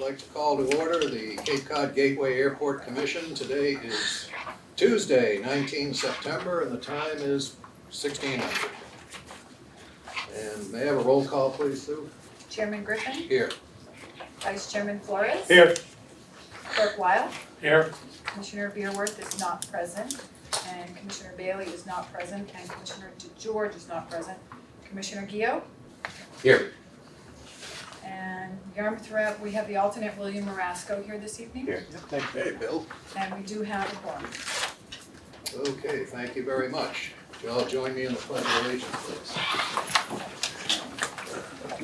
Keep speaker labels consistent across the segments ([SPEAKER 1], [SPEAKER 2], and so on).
[SPEAKER 1] like to call to order the Cape Cod Gateway Airport Commission. Today is Tuesday, 19 September, and the time is 1600. And may I have a roll call, please, Sue?
[SPEAKER 2] Chairman Griffin,
[SPEAKER 1] Here.
[SPEAKER 2] Vice Chairman Flores.
[SPEAKER 3] Here.
[SPEAKER 2] Clerk Weil,
[SPEAKER 3] Here.
[SPEAKER 2] Commissioner Beerworth is not present, and Commissioner Bailey is not present, and Commissioner DeGeorge is not present. Commissioner Gio,
[SPEAKER 1] Here.
[SPEAKER 2] and Yarmouth Rep, we have the alternate William Marasco here this evening.
[SPEAKER 1] Here. Hey, Bill.
[SPEAKER 2] And we do have a quorum.
[SPEAKER 1] Okay, thank you very much. Would you all join me in the Pledge of Allegiance, please?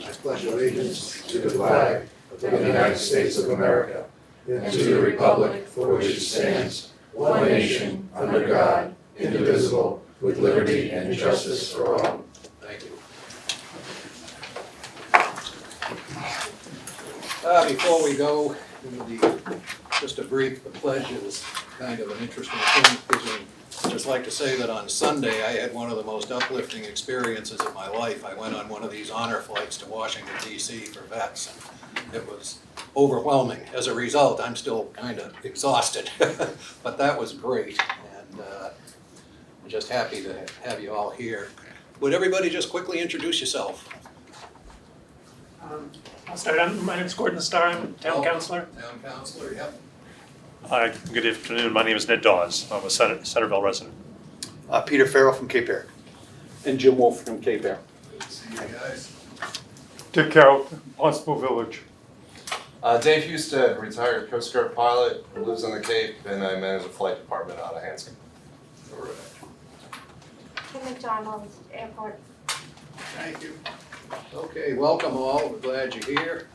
[SPEAKER 1] I pledge allegiance
[SPEAKER 4] to the flag of the United States of America and to the republic for which it stands, one nation, under God, indivisible, with liberty and justice for all.
[SPEAKER 1] Thank you. Before we go into just a brief, the pledge is kind of an interesting thing, because I'd just like to say that on Sunday, I had one of the most uplifting experiences of my life. I went on one of these honor flights to Washington DC for vets. It was overwhelming. As a result, I'm still kind of exhausted, but that was great. And I'm just happy to have you all here. Would everybody just quickly introduce yourself?
[SPEAKER 3] I'll start. My name is Gordon Starr. I'm town councilor.
[SPEAKER 1] Town councilor, yep.
[SPEAKER 5] Hi, good afternoon. My name is Ned Dawes. I'm a Centerville resident.
[SPEAKER 6] Peter Farrell from Cape Air.
[SPEAKER 7] And Jim Wolf from Cape Air.
[SPEAKER 1] Good to see you guys.
[SPEAKER 3] Dick Carroll, Barnstable Village.
[SPEAKER 4] Dave Husted, retired Coast Guard pilot, lives on the Cape, and I manage the flight department out of Hanscom.
[SPEAKER 1] All right.
[SPEAKER 8] Kim McDonald's Airport.
[SPEAKER 1] Thank you. Okay, welcome all. We're glad you're here.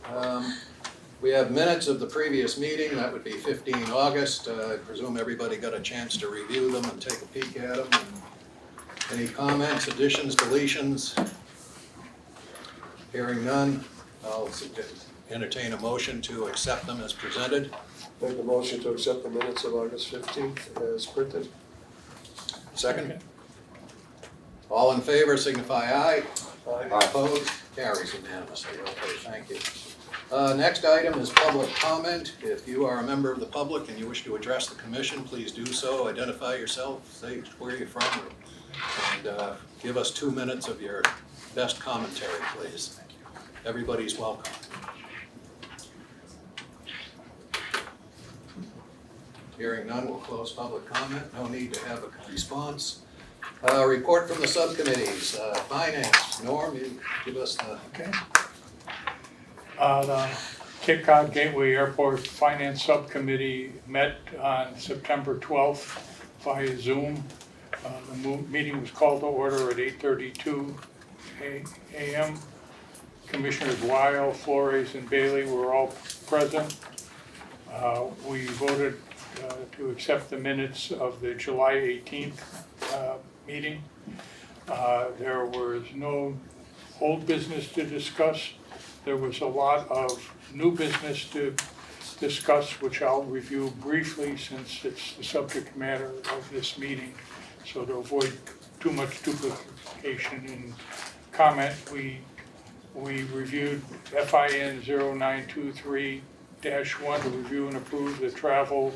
[SPEAKER 1] We have minutes of the previous meeting. That would be 15 August. I presume everybody got a chance to review them and take a peek at them. Any comments, additions, deletions? Hearing none, I'll entertain a motion to accept them as presented.
[SPEAKER 9] Make a motion to accept the minutes of August 15th as printed.
[SPEAKER 1] Second? All in favor signify aye.
[SPEAKER 9] Aye.
[SPEAKER 1] Opposed? Carries unanimously. Okay, thank you. Next item is public comment. If you are a member of the public and you wish to address the commission, please do so. Identify yourself, say where you're from, and give us 2 minutes of your best commentary, please. Everybody's welcome. Hearing none, we'll close public comment. No need to have a response. Report from the subcommittees. Finance, Norm, you give us the...
[SPEAKER 3] Okay. The Cape Cod Gateway Airport Finance Subcommittee met on September 12th via Zoom. The meeting was called to order at 8:32 a.m. Commissioners Weil, Flores, and Bailey were all present. We voted to accept the minutes of the July 18th meeting. There was no old business to discuss. There was a lot of new business to discuss, which I'll review briefly since it's the subject matter of this meeting. So to avoid too much duplication in comment, we reviewed FIN 0923-1 to review and approve the travel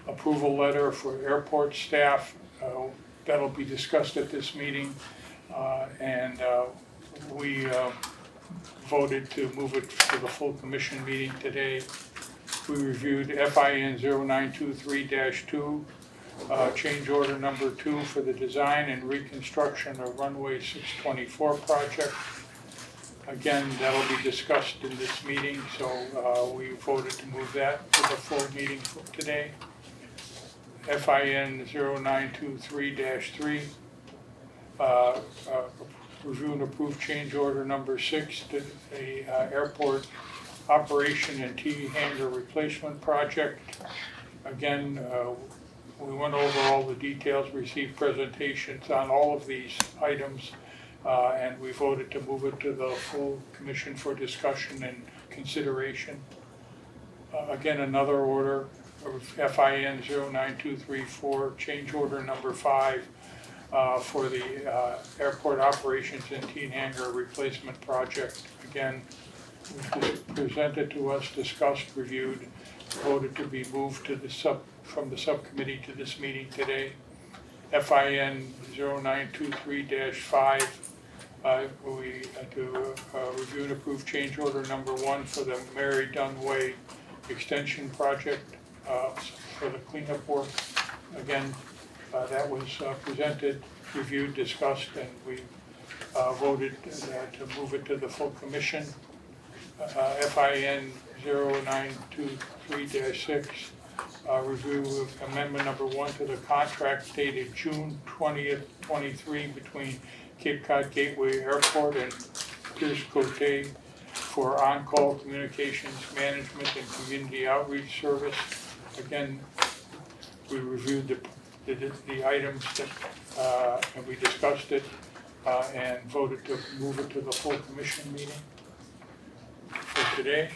[SPEAKER 3] approval letter for airport staff. That'll be discussed at this meeting, and we voted to move it to the full commission meeting today. We reviewed FIN 0923-2, change order number 2 for the design and reconstruction of runway 624 project. Again, that'll be discussed in this meeting, so we voted to move that to the full meeting for today. FIN 0923-3, review and approve change order number 6 to the airport operation and T hangar replacement project. Again, we went over all the details, received presentations on all of these items, and we voted to move it to the full commission for discussion and consideration. Again, another order of FIN 09234, change order number 5 for the airport operations and teen hangar replacement project. Again, was presented to us, discussed, reviewed, voted to be moved to the from the subcommittee to this meeting today. FIN 0923-5, to review and approve change order number 1 for the Mary Dunn Way extension project for the cleanup work. Again, that was presented, reviewed, discussed, and we voted to move it to the full commission. FIN 0923-6, review of amendment number 1 to the contract dated June 20th, 23 between Cape Cod Gateway Airport and Pierce Cote for on-call communications management and community outreach service. Again, we reviewed the items that, and we discussed it and voted to move it to the full commission meeting for today.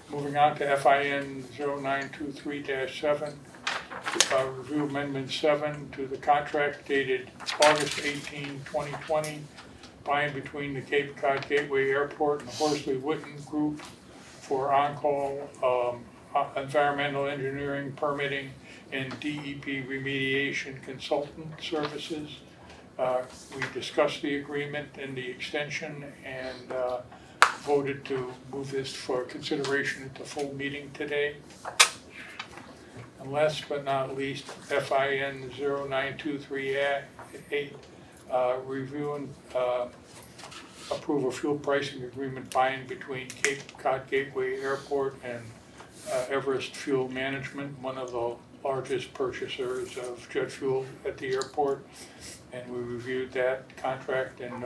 [SPEAKER 3] Moving on to FIN 0923-7, review amendment 7 to the contract dated August 18, 2020, by and between the Cape Cod Gateway Airport and the Horsley Witten Group for on-call environmental engineering, permitting, and DEP remediation consultant services. We discussed the agreement and the extension and voted to move this for consideration at the full meeting today. And last but not least, FIN 0923-8, review and approve a fuel pricing agreement by and between Cape Cod Gateway Airport and Everest Fuel Management, one of the largest purchasers of jet fuel at the airport. And we reviewed that contract and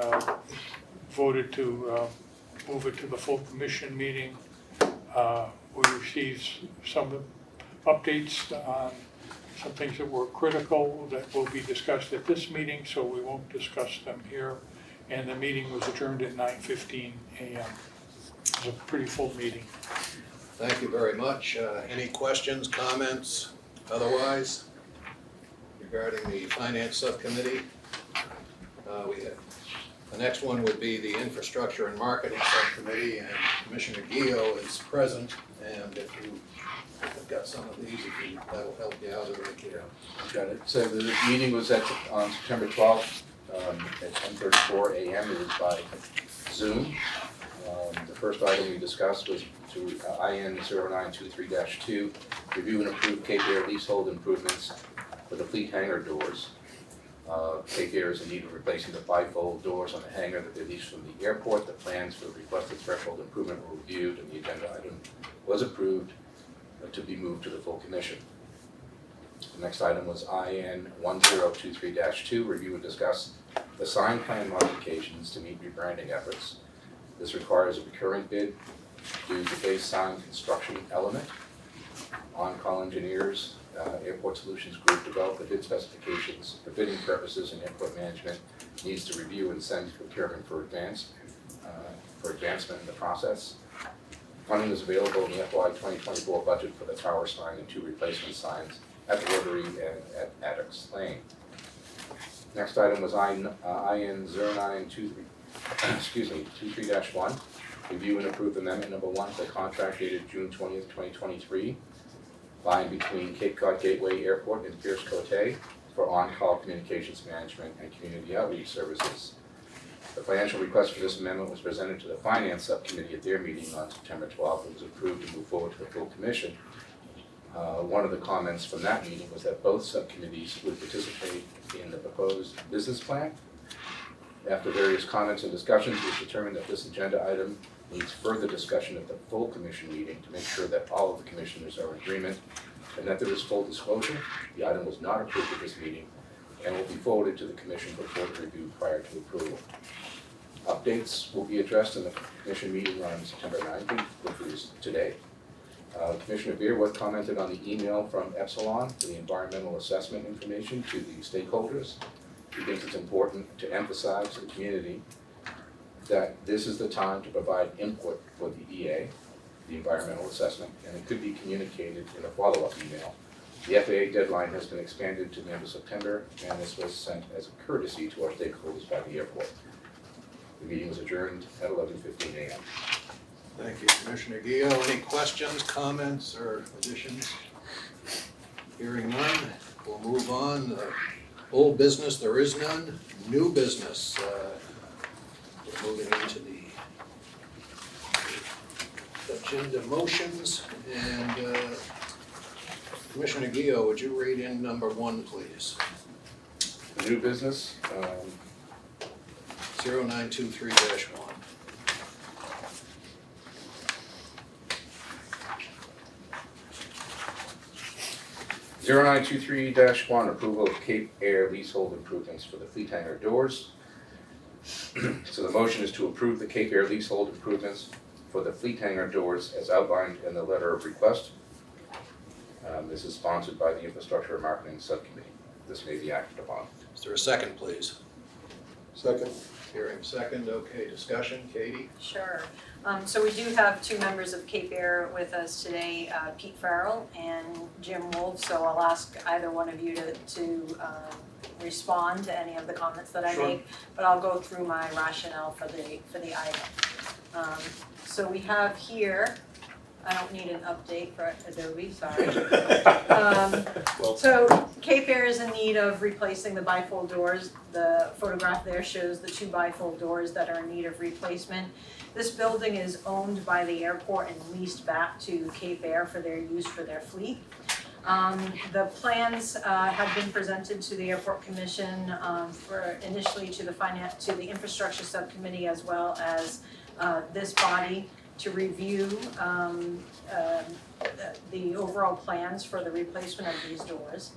[SPEAKER 3] voted to move it to the full commission meeting. We received some updates on some things that were critical that will be discussed at this meeting, so we won't discuss them here. And the meeting was adjourned at 9:15 a.m. It was a pretty full meeting.
[SPEAKER 1] Thank you very much. Any questions, comments, otherwise, regarding the Finance Subcommittee? The next one would be the Infrastructure and Marketing Subcommittee, and Commissioner Gio is present, and if you have got some of these, that'll help you out a little bit.
[SPEAKER 4] Got it. So the meeting was on September 12th at 10:34 a.m. It was by Zoom. The first item we discussed was to IN 0923-2, review and approve Cape Air leasehold improvements for the fleet hangar doors. Cape Air is in need of replacing the bifold doors on the hangar that they leased from the airport. The plans for the requested threshold improvement were reviewed, and the agenda item was approved to be moved to the full commission. The next item was IN 1023-2, review and discuss the sign plan modifications to meet rebranding efforts. This requires a recurring bid due to base sign construction element. On-call engineers, Airport Solutions Group developed the bid specifications for bidding purposes, and airport management needs to review and send procurement for advancement in the process. Funding is available in the FY 2024 budget for the tower sign and 2 replacement signs at the Rotary and at Attucks Lane. Next item was IN 0923-1, review and approve amendment number 1 for contract dated June 20th, 2023, by and between Cape Cod Gateway Airport and Pierce Cote for on-call communications management and community outreach services. The financial request for this amendment was presented to the Finance Subcommittee at their meeting on September 12th and was approved to move forward to the full commission. One of the comments from that meeting was that both subcommittees would participate in the proposed business plan. After various comments and discussions, it was determined that this agenda item needs further discussion at the full commission meeting to make sure that all of the commissioners are in agreement and that there is full disclosure. The item was not approved at this meeting and will be forwarded to the commission for further review prior to approval. Updates will be addressed in the commission meeting on September 19th, which is today. Commissioner Beerwood commented on the email from Epsilon for the environmental assessment information to the stakeholders. He thinks it's important to emphasize to the community that this is the time to provide input for the EA, the environmental assessment, and it could be communicated in a follow-up email. The FAA deadline has been expanded to the end of September, and this was sent as a courtesy to our stakeholders by the airport. The meeting was adjourned at 11:15 a.m.
[SPEAKER 1] Thank you, Commissioner Gio. Any questions, comments, or additions? Hearing none, we'll move on. Old business, there is none. New business, we're moving into the agenda motions. And Commissioner Gio, would you read in number 1, please?
[SPEAKER 4] The new business,
[SPEAKER 1] 0923-1.
[SPEAKER 4] 0923-1, approval of Cape Air leasehold improvements for the fleet hangar doors. So the motion is to approve the Cape Air leasehold improvements for the fleet hangar doors as outlined in the letter of request. This is sponsored by the Infrastructure and Marketing Subcommittee. This may be acted upon.
[SPEAKER 1] Is there a second, please?
[SPEAKER 9] Second.
[SPEAKER 1] Hearing second, okay, discussion, Katie?
[SPEAKER 10] Sure. So we do have 2 members of Cape Air with us today, Pete Farrell and Jim Wolf. So I'll ask either one of you to respond to any of the comments that I make, but I'll go through my rationale for the item. So we have here, I don't need an update for Adobe, sorry. So Cape Air is in need of replacing the bifold doors. The photograph there shows the 2 bifold doors that are in need of replacement. This building is owned by the airport and leased back to Cape Air for their use for their fleet. The plans have been presented to the Airport Commission for initially to the Infrastructure Subcommittee as well as this body to review the overall plans for the replacement of these doors.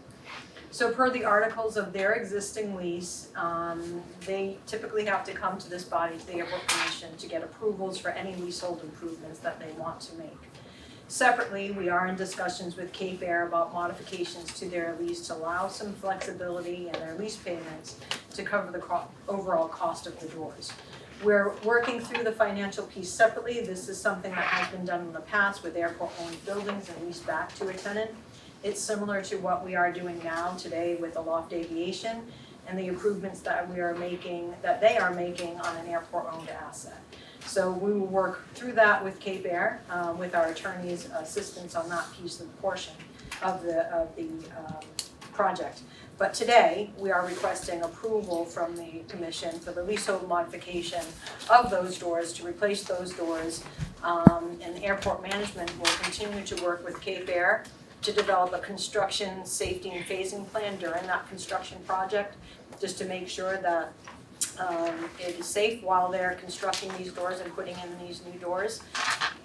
[SPEAKER 10] So per the articles of their existing lease, they typically have to come to this body, to the Airport Commission, to get approvals for any leasehold improvements that they want to make. Separately, we are in discussions with Cape Air about modifications to their lease to allow some flexibility in their lease payments to cover the overall cost of the doors. We're working through the financial piece separately. This is something that has been done in the past with airport-owned buildings and leased back to a tenant. It's similar to what we are doing now today with Aloft Aviation and the improvements that they are making on an airport-owned asset. So we will work through that with Cape Air, with our attorney's assistance on that piece of the portion of the project. But today, we are requesting approval from the commission for the leasehold modification of those doors, to replace those doors. And airport management will continue to work with Cape Air to develop a construction safety and phasing plan during that construction project, just to make sure that it is safe while they're constructing these doors and putting in these new doors.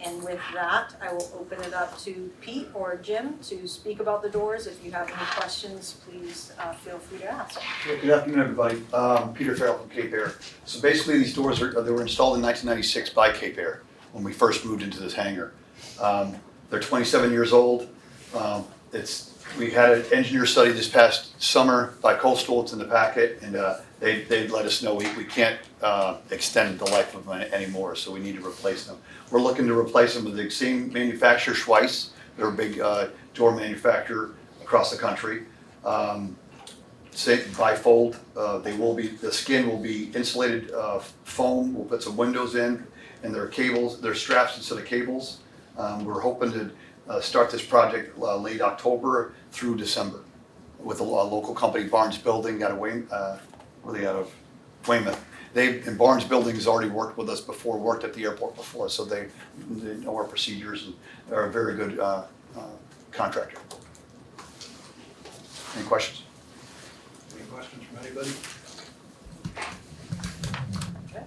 [SPEAKER 10] And with that, I will open it up to Pete or Jim to speak about the doors. If you have any questions, please feel free to ask.
[SPEAKER 6] Good afternoon, everybody. Peter Farrell from Cape Air. So basically, these doors they were installed in 1996 by Cape Air when we first moved into this hangar. They're 27 years old. We had an engineer study this past summer by Coastal. It's in the packet, and they let us know we can't extend the life of them anymore, so we need to replace them. We're looking to replace them with the same manufacturer, Schweiss. They're a big door manufacturer across the country. Same bifold. The skin will be insulated foam. We'll put some windows in, and their cables, their straps instead of cables. We're hoping to start this project late October through December with a local company, Barnstable, out of Weymouth. Barnstable has already worked with us before, worked at the airport before, so they know our procedures and they're a very good contractor. Any questions?
[SPEAKER 1] Any questions from anybody?
[SPEAKER 2] Okay.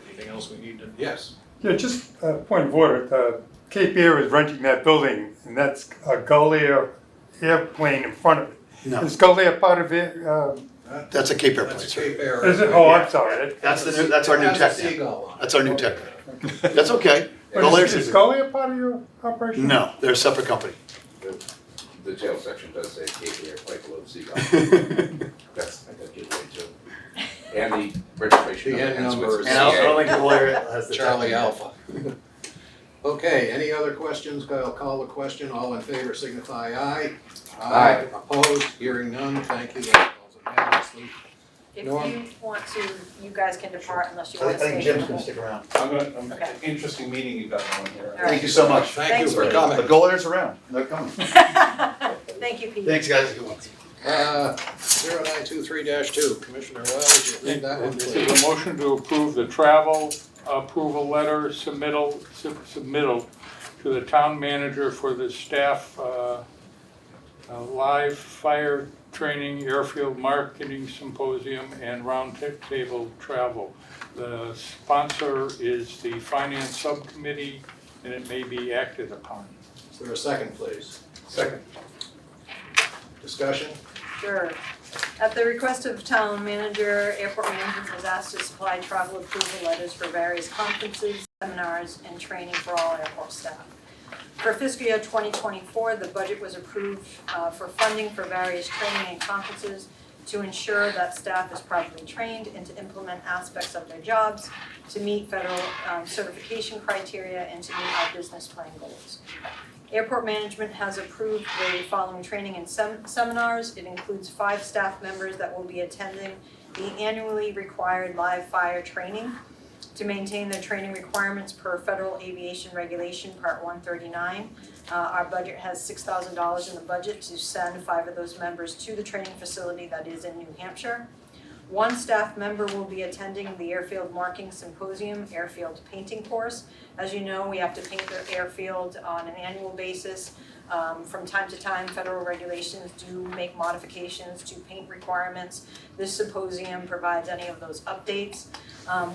[SPEAKER 1] Anything else we need to, yes?
[SPEAKER 11] Yeah, just a point of order. Cape Air is renting that building, and that's a Gull Air airplane in front of it.
[SPEAKER 6] No.
[SPEAKER 11] Is Gull Air part of it?
[SPEAKER 6] That's a Cape Air
[SPEAKER 1] That's
[SPEAKER 6] place.
[SPEAKER 1] Cape Air.
[SPEAKER 11] Is it? Oh, I'm sorry.
[SPEAKER 6] That's our new
[SPEAKER 1] It has a
[SPEAKER 6] tech.
[SPEAKER 1] seagull on it.
[SPEAKER 6] That's our new tech. That's okay.
[SPEAKER 11] But
[SPEAKER 6] Gull
[SPEAKER 11] is
[SPEAKER 6] Air's-
[SPEAKER 11] Gull Air part of your operation?
[SPEAKER 6] No, they're a separate company.
[SPEAKER 4] The jail section does say Cape Air, quite below the seagull. That's, I got giveaway too. And the registration
[SPEAKER 1] The
[SPEAKER 4] number
[SPEAKER 1] N
[SPEAKER 4] ends
[SPEAKER 1] number
[SPEAKER 4] with
[SPEAKER 1] is-
[SPEAKER 6] And I
[SPEAKER 4] CA.
[SPEAKER 6] don't think Gull Air has the
[SPEAKER 1] Charlie
[SPEAKER 6] tech.
[SPEAKER 1] Alpha. Okay, any other questions? I'll call the question. All in favor signify aye.
[SPEAKER 4] Aye.
[SPEAKER 1] Opposed? Hearing none. Thank you. That falls unanimously.
[SPEAKER 10] If
[SPEAKER 1] Norm?
[SPEAKER 10] you want to, you guys can depart unless you
[SPEAKER 6] I
[SPEAKER 10] want to stay.
[SPEAKER 6] think Jim's gonna stick around.
[SPEAKER 10] Okay.
[SPEAKER 7] Interesting meeting you got going here.
[SPEAKER 10] All right.
[SPEAKER 6] Thank you so much.
[SPEAKER 1] Thank you
[SPEAKER 10] Thanks,
[SPEAKER 1] for
[SPEAKER 10] Pete.
[SPEAKER 1] coming.
[SPEAKER 6] The goalers around, they're coming.
[SPEAKER 10] Thank you, Pete.
[SPEAKER 6] Thanks, guys, good one.
[SPEAKER 1] 0923-2, Commissioner Wells, you read that one,
[SPEAKER 3] This
[SPEAKER 1] please.
[SPEAKER 3] is a motion to approve the travel approval letter submittal to the town manager for the staff live fire training, airfield marketing symposium, and roundtable travel. The sponsor is the finance subcommittee, and it may be acted upon.
[SPEAKER 1] Is there a second, please?
[SPEAKER 6] Second.
[SPEAKER 1] Discussion?
[SPEAKER 10] Sure. At the request of town manager, airport management was asked to supply travel approval letters for various conferences, seminars, and training for all airport staff. For fiscal year 2024, the budget was approved for funding for various training and conferences to ensure that staff is properly trained and to implement aspects of their jobs, to meet federal certification criteria, and to meet our business plan goals. Airport management has approved the following training and seminars. It includes 5 staff members that will be attending the annually required live fire training to maintain their training requirements per Federal Aviation Regulation Part 139. Our budget has $6,000 in the budget to send 5 of those members to the training facility that is in New Hampshire. 1 staff member will be attending the Airfield Marking Symposium Airfield Painting course. As you know, we have to paint the airfield on an annual basis. From time to time, federal regulations do make modifications to paint requirements. This symposium provides any of those updates.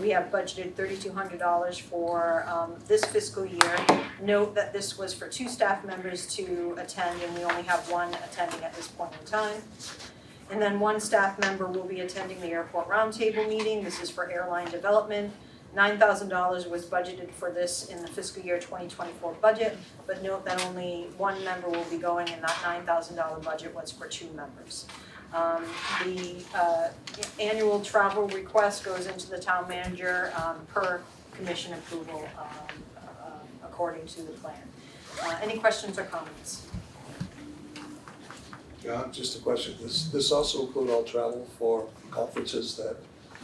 [SPEAKER 10] We have budgeted $3,200 for this fiscal year. Note that this was for 2 staff members to attend, and we only have 1 attending at this point in time. And then 1 staff member will be attending the airport roundtable meeting. This is for airline development. $9,000 was budgeted for this in the fiscal year 2024 budget, but note that only 1 member will be going, and that $9,000 budget was for 2 members. The annual travel request goes into the town manager per commission approval according to the plan. Any questions or comments?
[SPEAKER 1] John?
[SPEAKER 9] Just a question, does this also include all travel for conferences that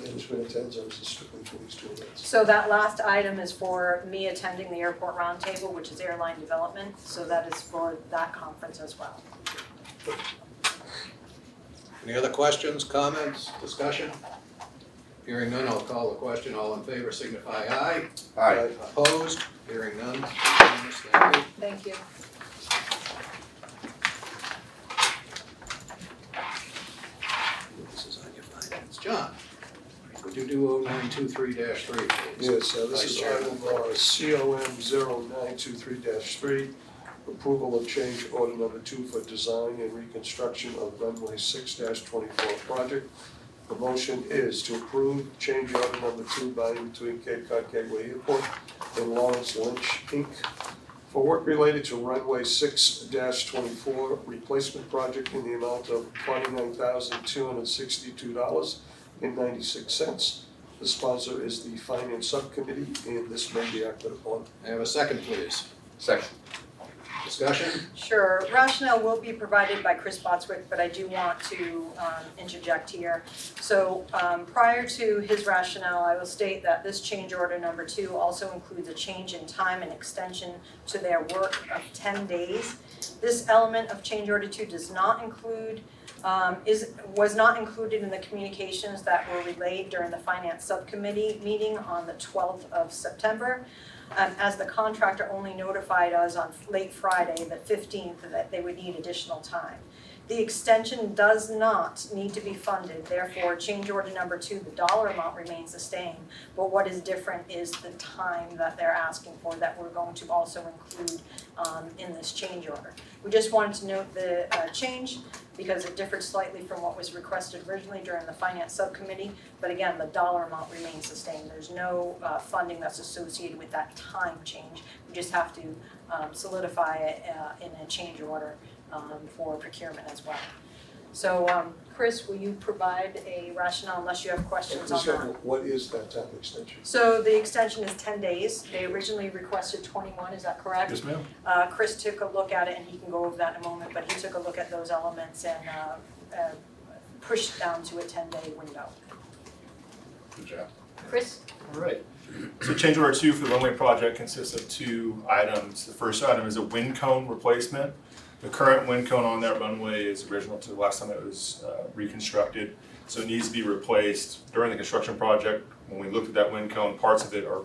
[SPEAKER 9] management attends, or is it strictly for these 2 events?
[SPEAKER 10] So that last item is for me attending the airport roundtable, which is airline development, so that is for that conference as well.
[SPEAKER 1] Any other questions, comments, discussion? Hearing none, I'll call the question. All in favor signify aye.
[SPEAKER 6] Aye.
[SPEAKER 1] Opposed? Hearing none. Unanimous. Thank you.
[SPEAKER 10] Thank you.
[SPEAKER 1] This is on your finance. John, would you do 0923-3, please?
[SPEAKER 9] Yes, this
[SPEAKER 1] Vice
[SPEAKER 9] is
[SPEAKER 1] Chair.
[SPEAKER 9] item COM 0923-3, approval of change order number 2 for design and reconstruction of runway 6-24 project. The motion is to approve change order number 2 by and between Cape Cod Gateway Airport and Lawrence Lynch, Inc. for work related to runway 6-24 replacement project in the amount of $29,262.96. The sponsor is the Finance Subcommittee, and this may be acted upon.
[SPEAKER 1] May I have a second, please?
[SPEAKER 6] Second.
[SPEAKER 1] Discussion?
[SPEAKER 10] Sure, rationale will be provided by Chris Botswick, but I do want to interject here. So prior to his rationale, I will state that this change order number 2 also includes a change in time and extension to their work of 10 days. This element of change order 2 does not include, was not included in the communications that were relayed during the Finance Subcommittee meeting on the 12th of September. As the contractor only notified us on late Friday, the 15th, that they would need additional time. The extension does not need to be funded, therefore change order number 2, the dollar amount remains the same, but what is different is the time that they're asking for that we're going to also include in this change order. We just wanted to note the change because it differed slightly from what was requested originally during the Finance Subcommittee, but again, the dollar amount remains the same. There's no funding that's associated with that time change. We just have to solidify it in a change order for procurement as well. So Chris, will you provide a rationale unless you have questions on that?
[SPEAKER 9] What is that time extension?
[SPEAKER 10] So the extension is 10 days. They originally requested 21, is that correct?
[SPEAKER 9] Yes, ma'am.
[SPEAKER 10] Chris took a look at it, and he can go over that in a moment, but he took a look at those elements and pushed down to a 10-day window.
[SPEAKER 4] Good job.
[SPEAKER 10] Chris?
[SPEAKER 12] All right. So change order 2 for the runway project consists of 2 items. The first item is a wind cone replacement. The current wind cone on that runway is original to the last time it was reconstructed, so it needs to be replaced. During the construction project, when we looked at that wind cone, parts of it are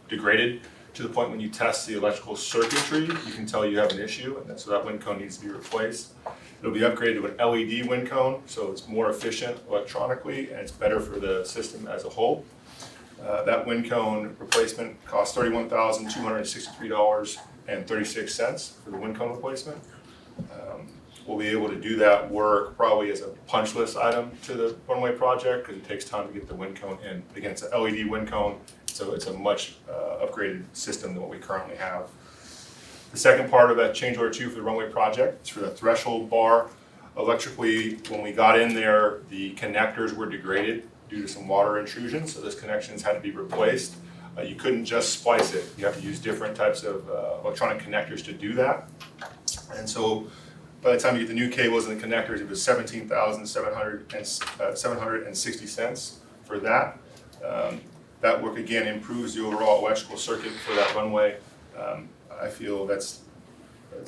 [SPEAKER 12] degraded to the point when you test the electrical circuitry, you can tell you have an issue, and so that wind cone needs to be replaced. It'll be upgraded to an LED wind cone, so it's more efficient electronically and it's better for the system as a whole. That wind cone replacement costs $31,263.36 for the wind cone replacement. We'll be able to do that work probably as a punch list item to the runway project because it takes time to get the wind cone in. Again, it's an LED wind cone, so it's a much upgraded system than what we currently have. The second part of that change order 2 for the runway project is for the threshold bar. Electrically, when we got in there, the connectors were degraded due to some water intrusion, so those connections had to be replaced. You couldn't just splice it. You have to use different types of electronic connectors to do that. And so by the time you get the new cables and the connectors, it was $17,760 for that. That work again improves the overall electrical circuit for that runway. I feel that's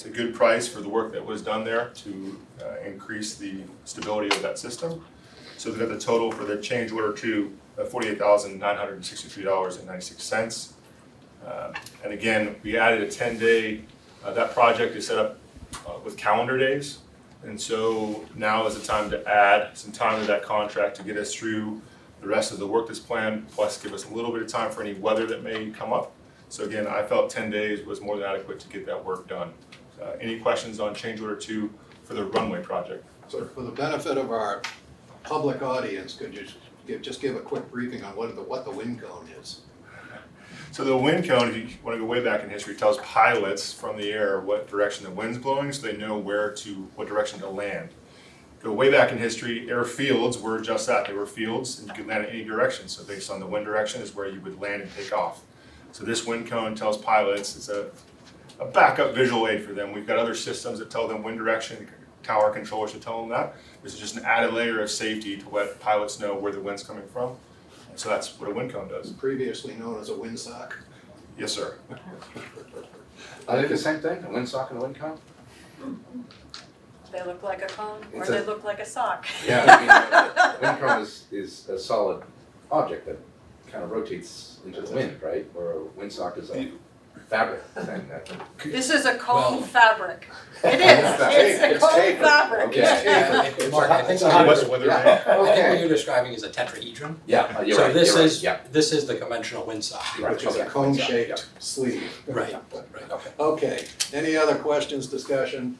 [SPEAKER 12] a good price for the work that was done there to increase the stability of that system. So we've got the total for the change order 2 of $48,963.96. And again, we added a 10-day, that project is set up with calendar days. And so now is the time to add some time to that contract to get us through the rest of the work that's planned, plus give us a little bit of time for any weather that may come up. So again, I felt 10 days was more than adequate to get that work done. Any questions on change order 2 for the runway project?
[SPEAKER 1] So for the benefit of our public audience, could you just give a quick briefing on what the wind cone is?
[SPEAKER 12] So the wind cone, if you want to go way back in history, tells pilots from the air what direction the wind's blowing so they know what direction to land. Go way back in history, airfields were just that. They were fields and you could land in any direction. So based on the wind direction is where you would land and take off. So this wind cone tells pilots, it's a backup visual aid for them. We've got other systems that tell them wind direction, tower controllers to tell them that. This is just an added layer of safety to let pilots know where the wind's coming from. And so that's what a wind cone does.
[SPEAKER 1] Previously known as a windsock.
[SPEAKER 12] Yes, sir.
[SPEAKER 4] Are they the same thing, a windsock and a wind cone?
[SPEAKER 10] They look like a cone or
[SPEAKER 4] It's
[SPEAKER 10] they
[SPEAKER 4] a-
[SPEAKER 10] look like a sock.
[SPEAKER 4] Yeah, I mean, a wind cone is a solid object that kind of rotates into the wind, right? Where a windsock is a fabric thing that.
[SPEAKER 10] This is a cone
[SPEAKER 1] Well-
[SPEAKER 10] fabric. It is,
[SPEAKER 4] It's
[SPEAKER 10] it's a
[SPEAKER 4] tapered.
[SPEAKER 10] cone
[SPEAKER 4] It's
[SPEAKER 10] fabric.
[SPEAKER 4] Okay.
[SPEAKER 13] Mark, I think
[SPEAKER 4] So how
[SPEAKER 12] What's
[SPEAKER 4] does-
[SPEAKER 12] the weather
[SPEAKER 4] yeah,
[SPEAKER 12] rate?
[SPEAKER 13] I think what
[SPEAKER 4] okay.
[SPEAKER 13] you're describing is a tetrahedron.
[SPEAKER 4] Yeah, you're
[SPEAKER 13] So
[SPEAKER 4] right,
[SPEAKER 13] this
[SPEAKER 4] you're right,
[SPEAKER 13] is,
[SPEAKER 4] yeah.
[SPEAKER 13] this is the conventional windsock.
[SPEAKER 4] Right,
[SPEAKER 1] Which is a
[SPEAKER 4] okay,
[SPEAKER 1] cone-shaped sleeve.
[SPEAKER 13] Right,
[SPEAKER 4] Okay.
[SPEAKER 1] Okay, any other questions, discussion?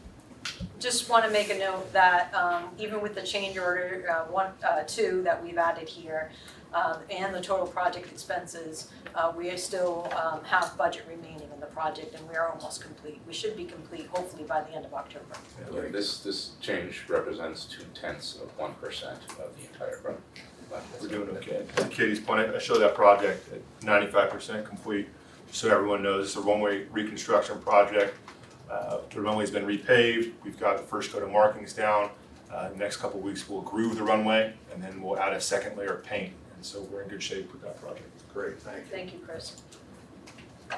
[SPEAKER 10] Just want to make a note that even with the change order 2 that we've added here and the total project expenses, we still have budget remaining in the project and we are almost complete. We should be complete hopefully by the end of October.
[SPEAKER 4] Yeah, this change represents 0.2% of the entire project.
[SPEAKER 12] We're doing okay. To Katie's point, I showed that project at 95% complete, just so everyone knows it's a runway reconstruction project. The runway's been repaved, we've got the first coat of markings down. The next couple of weeks we'll groove the runway and then we'll add a second layer of paint. And so we're in good shape with that project.
[SPEAKER 1] Great, thank you.
[SPEAKER 10] Thank you, Chris.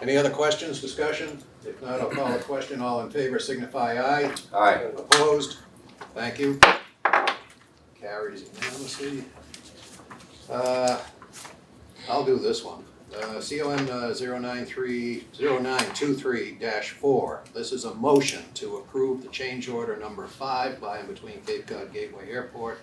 [SPEAKER 1] Any other questions, discussion? If not, I'll call a question. All in favor signify aye.
[SPEAKER 4] Aye.
[SPEAKER 1] Opposed? Thank you. Carries unanimously. I'll do this one. CON 0923-4. This is a motion to approve the change order number 5 by and between Cape Cod Gateway Airport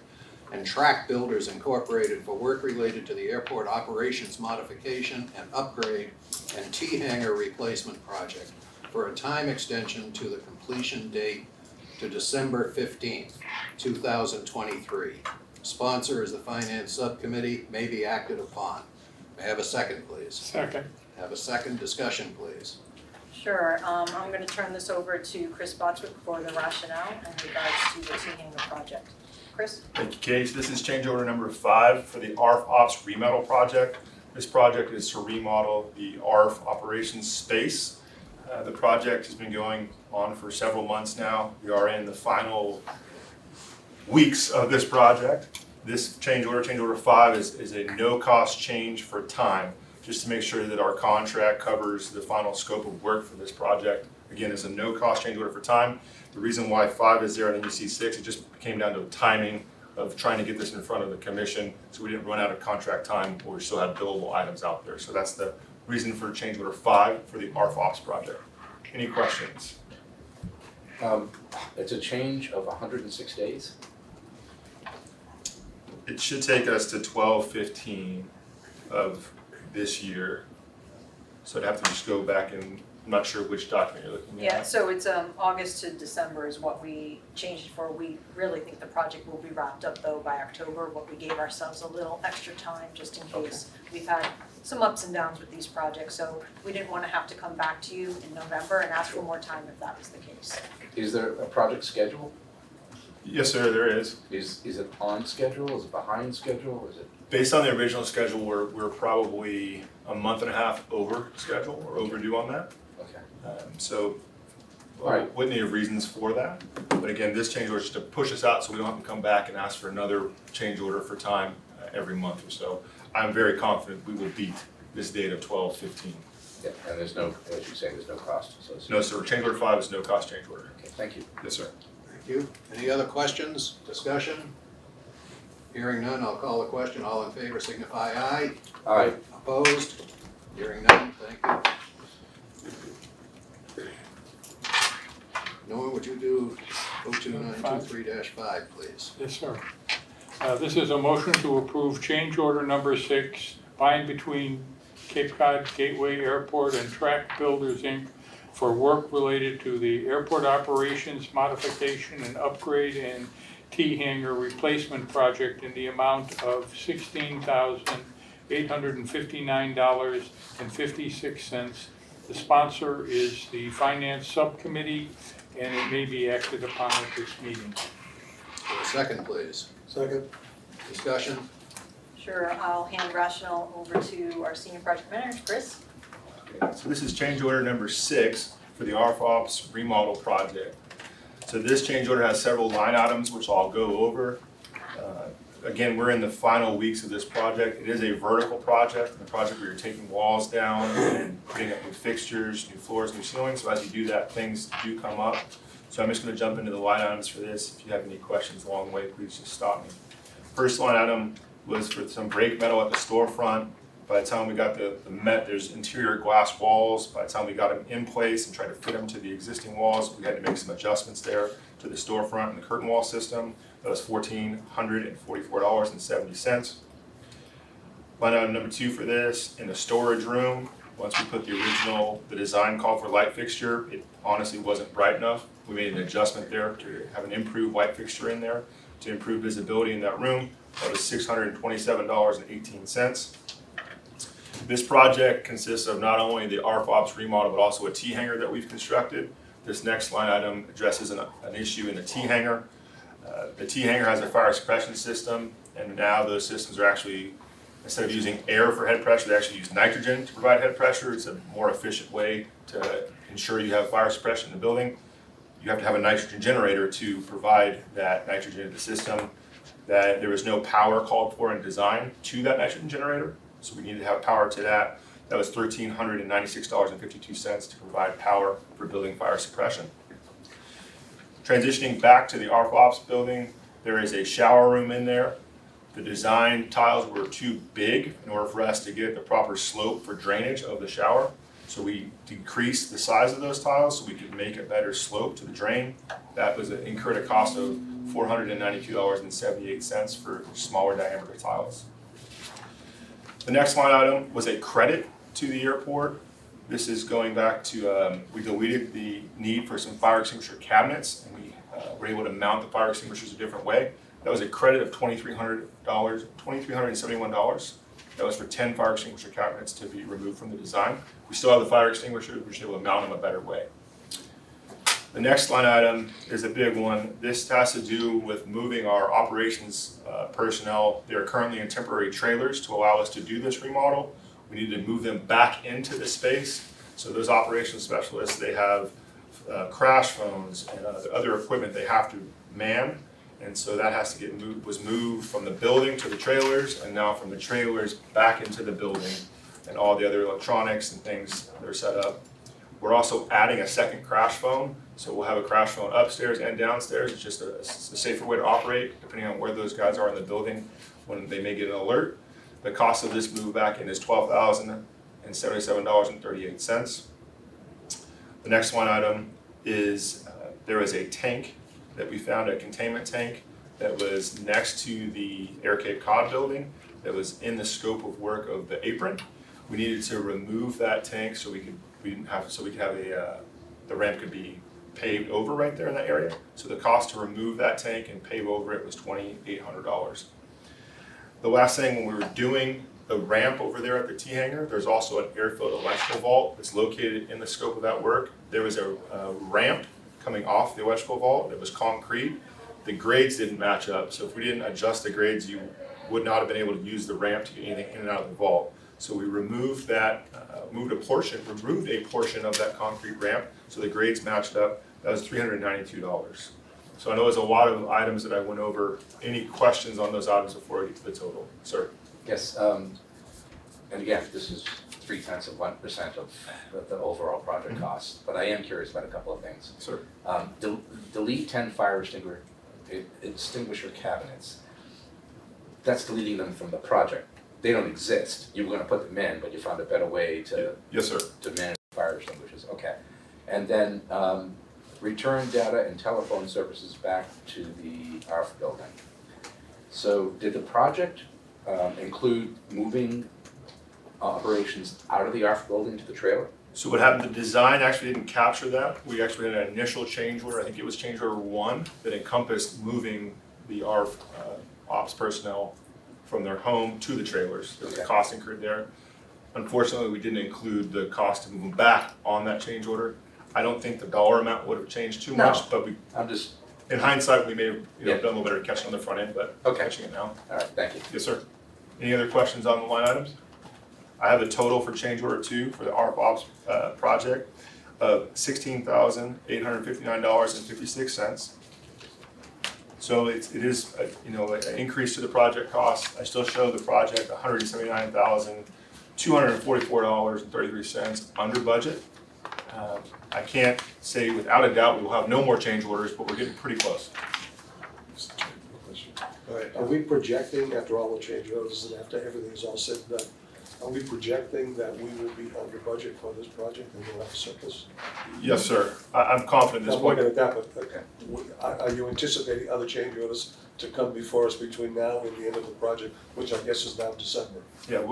[SPEAKER 1] and Track Builders Incorporated for work related to the airport operations modification and upgrade and T-hangar replacement project for a time extension to the completion date to December 15th, 2023. Sponsor is the Finance Subcommittee, may be acted upon. May I have a second, please?
[SPEAKER 3] Second.
[SPEAKER 1] Have a second, discussion, please.
[SPEAKER 10] Sure, I'm going to turn this over to Chris Botswick for the rationale in regards to the T-hangar project. Chris?
[SPEAKER 12] Thank you, Kate. This is change order number 5 for the ARF Ops remodel project. This project is to remodel the ARF operations space. The project has been going on for several months now. We are in the final weeks of this project. This change order 5 is a no-cost change for time, just to make sure that our contract covers the final scope of work for this project. Again, it's a no-cost change order for time. The reason why 5 is there and then you see 6, it just came down to timing of trying to get this in front of the commission, so we didn't run out of contract time, or we still have billable items out there. So that's the reason for change order 5 for the ARFOPS project. Any questions?
[SPEAKER 4] It's a change of 106 days.
[SPEAKER 12] It should take us to 12/15 of this year. So I'd have to just go back and, I'm not sure which document you're looking at.
[SPEAKER 10] Yeah, so it's August to December is what we changed it for. We really think the project will be wrapped up though by October, but we gave ourselves a little extra time just in case. We've had some ups and downs with these projects, so we didn't want to have to come back to you in November and ask for more time if that was the case.
[SPEAKER 4] Is there a project schedule?
[SPEAKER 12] Yes, sir, there is.
[SPEAKER 4] Is it on schedule? Is it behind schedule? Is it?
[SPEAKER 12] Based on the original schedule, we're probably a month and a half over schedule or overdue on that.
[SPEAKER 4] Okay.
[SPEAKER 12] So
[SPEAKER 4] All right.
[SPEAKER 12] wouldn't have reasons for that. But again, this change order is just to push us out so we don't have to come back and ask for another change order for time every month or so. I'm very confident we will beat this date of 12/15.
[SPEAKER 4] Yeah, and there's no, as you say, there's no cost associated.
[SPEAKER 12] No, sir, change order 5 is no cost change order.
[SPEAKER 4] Okay, thank you.
[SPEAKER 12] Yes, sir.
[SPEAKER 1] Thank you. Any other questions, discussion? Hearing none, I'll call the question. All in favor signify aye.
[SPEAKER 4] Aye.
[SPEAKER 1] Opposed? Hearing none, thank you. Noah, would you do 02923-5, please?
[SPEAKER 3] Yes, sir. This is a motion to approve change order number 6 by and between Cape Cod Gateway Airport and Track Builders, Inc. for work related to the airport operations modification and upgrade and T-hangar replacement project in the amount of $16,859.56. The sponsor is the Finance Subcommittee, and it may be acted upon at this meeting.
[SPEAKER 1] A second, please.
[SPEAKER 9] Second.
[SPEAKER 1] Discussion?
[SPEAKER 10] Sure, I'll hand rationale over to our senior project manager, Chris.
[SPEAKER 12] So this is change order number 6 for the ARFOPS remodel project. So this change order has several line items which I'll go over. Again, we're in the final weeks of this project. It is a vertical project, a project where you're taking walls down and putting up new fixtures, new floors, new ceilings. So as you do that, things do come up. So I'm just going to jump into the line items for this. If you have any questions along the way, please just stop me. First line item was for some brake metal at the storefront. By the time we got there's interior glass walls. By the time we got them in place and tried to fit them to the existing walls, we had to make some adjustments there to the storefront and the curtain wall system. That was $1,444.70. Line item number 2 for this, in the storage room, once we put the design called for light fixture, it honestly wasn't bright enough. We made an adjustment there to have an improved light fixture in there to improve visibility in that room. That was $627.18. This project consists of not only the ARFOPS remodel, but also a T-hangar that we've constructed. This next line item addresses an issue in the T-hangar. The T-hangar has a fire suppression system, and now those systems are actually, instead of using air for head pressure, they actually use nitrogen to provide head pressure. It's a more efficient way to ensure you have fire suppression in the building. You have to have a nitrogen generator to provide that nitrogen in the system. That there was no power called for in design to that nitrogen generator, so we needed to have power to that. That was $1,396.52 to provide power for building fire suppression. Transitioning back to the ARFOPS building, there is a shower room in there. The design tiles were too big in order for us to get the proper slope for drainage of the shower. So we decreased the size of those tiles so we could make a better slope to the drain. That was incurred a cost of $492.78 for smaller diameter tiles. The next line item was a credit to the airport. This is going back to, we deleted the need for some fire extinguisher cabinets, and we were able to mount the fire extinguishers a different way. That was a credit of $2,371. That was for 10 fire extinguisher cabinets to be removed from the design. We still have the fire extinguishers, we're just able to mount them a better way. The next line item is a big one. This has to do with moving our operations personnel. They are currently in temporary trailers to allow us to do this remodel. We need to move them back into the space. So those operations specialists, they have crash phones and other equipment they have to man. And so that has to get moved, was moved from the building to the trailers, and now from the trailers back into the building, and all the other electronics and things that are set up. We're also adding a second crash phone, so we'll have a crash phone upstairs and downstairs. It's just a safer way to operate, depending on where those guys are in the building when they may get an alert. The cost of this move back in is $12,077.38. The next one item is there is a tank that we found, a containment tank that was next to the Air Cape Cod building that was in the scope of work of the apron. We needed to remove that tank so we could have the ramp could be paved over right there in that area. So the cost to remove that tank and pave over it was $2,800. The last thing, when we were doing the ramp over there at the T-hanger, there's also an air-filled electrical vault that's located in the scope of that work. There was a ramp coming off the electrical vault that was concrete. The grades didn't match up, so if we didn't adjust the grades, you would not have been able to use the ramp to get anything in and out of the vault. So we removed that, removed a portion of that concrete ramp, so the grades matched up. That was $392. So I know there's a lot of items that I went over. Any questions on those items before I get to the total? Sir?
[SPEAKER 14] Yes, and again, this is 0.3% of the overall project cost, but I am curious about a couple of things.
[SPEAKER 12] Sir?
[SPEAKER 14] Delete 10 fire extinguisher cabinets. That's deleting them from the project. They don't exist. You were gonna put them in, but you found a better way to
[SPEAKER 12] Yes, sir.
[SPEAKER 14] to manage fire extinguishers. Okay. And then return data and telephone services back to the ARF building. So did the project include moving operations out of the ARF building to the trailer?
[SPEAKER 12] So what happened, the design actually didn't capture that. We actually had an initial change order, I think it was change order 1, that encompassed moving the ARF ops personnel from their home to the trailers. There was a cost incurred there. Unfortunately, we didn't include the cost to move them back on that change order. I don't think the dollar amount would have changed too much, but in hindsight, we may have done a little better catching on the front end, but catching it now.
[SPEAKER 14] All right, thank you.
[SPEAKER 12] Yes, sir. Any other questions on the line items? I have a total for change order 2 for the ARP Ops project of $16,859.56. So it is an increase to the project cost. I still show the project $179,244.33 under budget. I can't say without a doubt we will have no more change orders, but we're getting pretty close.
[SPEAKER 9] All right, are we projecting, after all the change orders and after everything's all said and done, are we projecting that we will be under budget for this project and we'll have a surplus?
[SPEAKER 12] Yes, sir. I'm confident at this
[SPEAKER 9] I'm
[SPEAKER 12] point.
[SPEAKER 9] looking at that, but are you anticipating other change orders to come before us between now and the end of the project, which I guess is now December?
[SPEAKER 12] Yeah,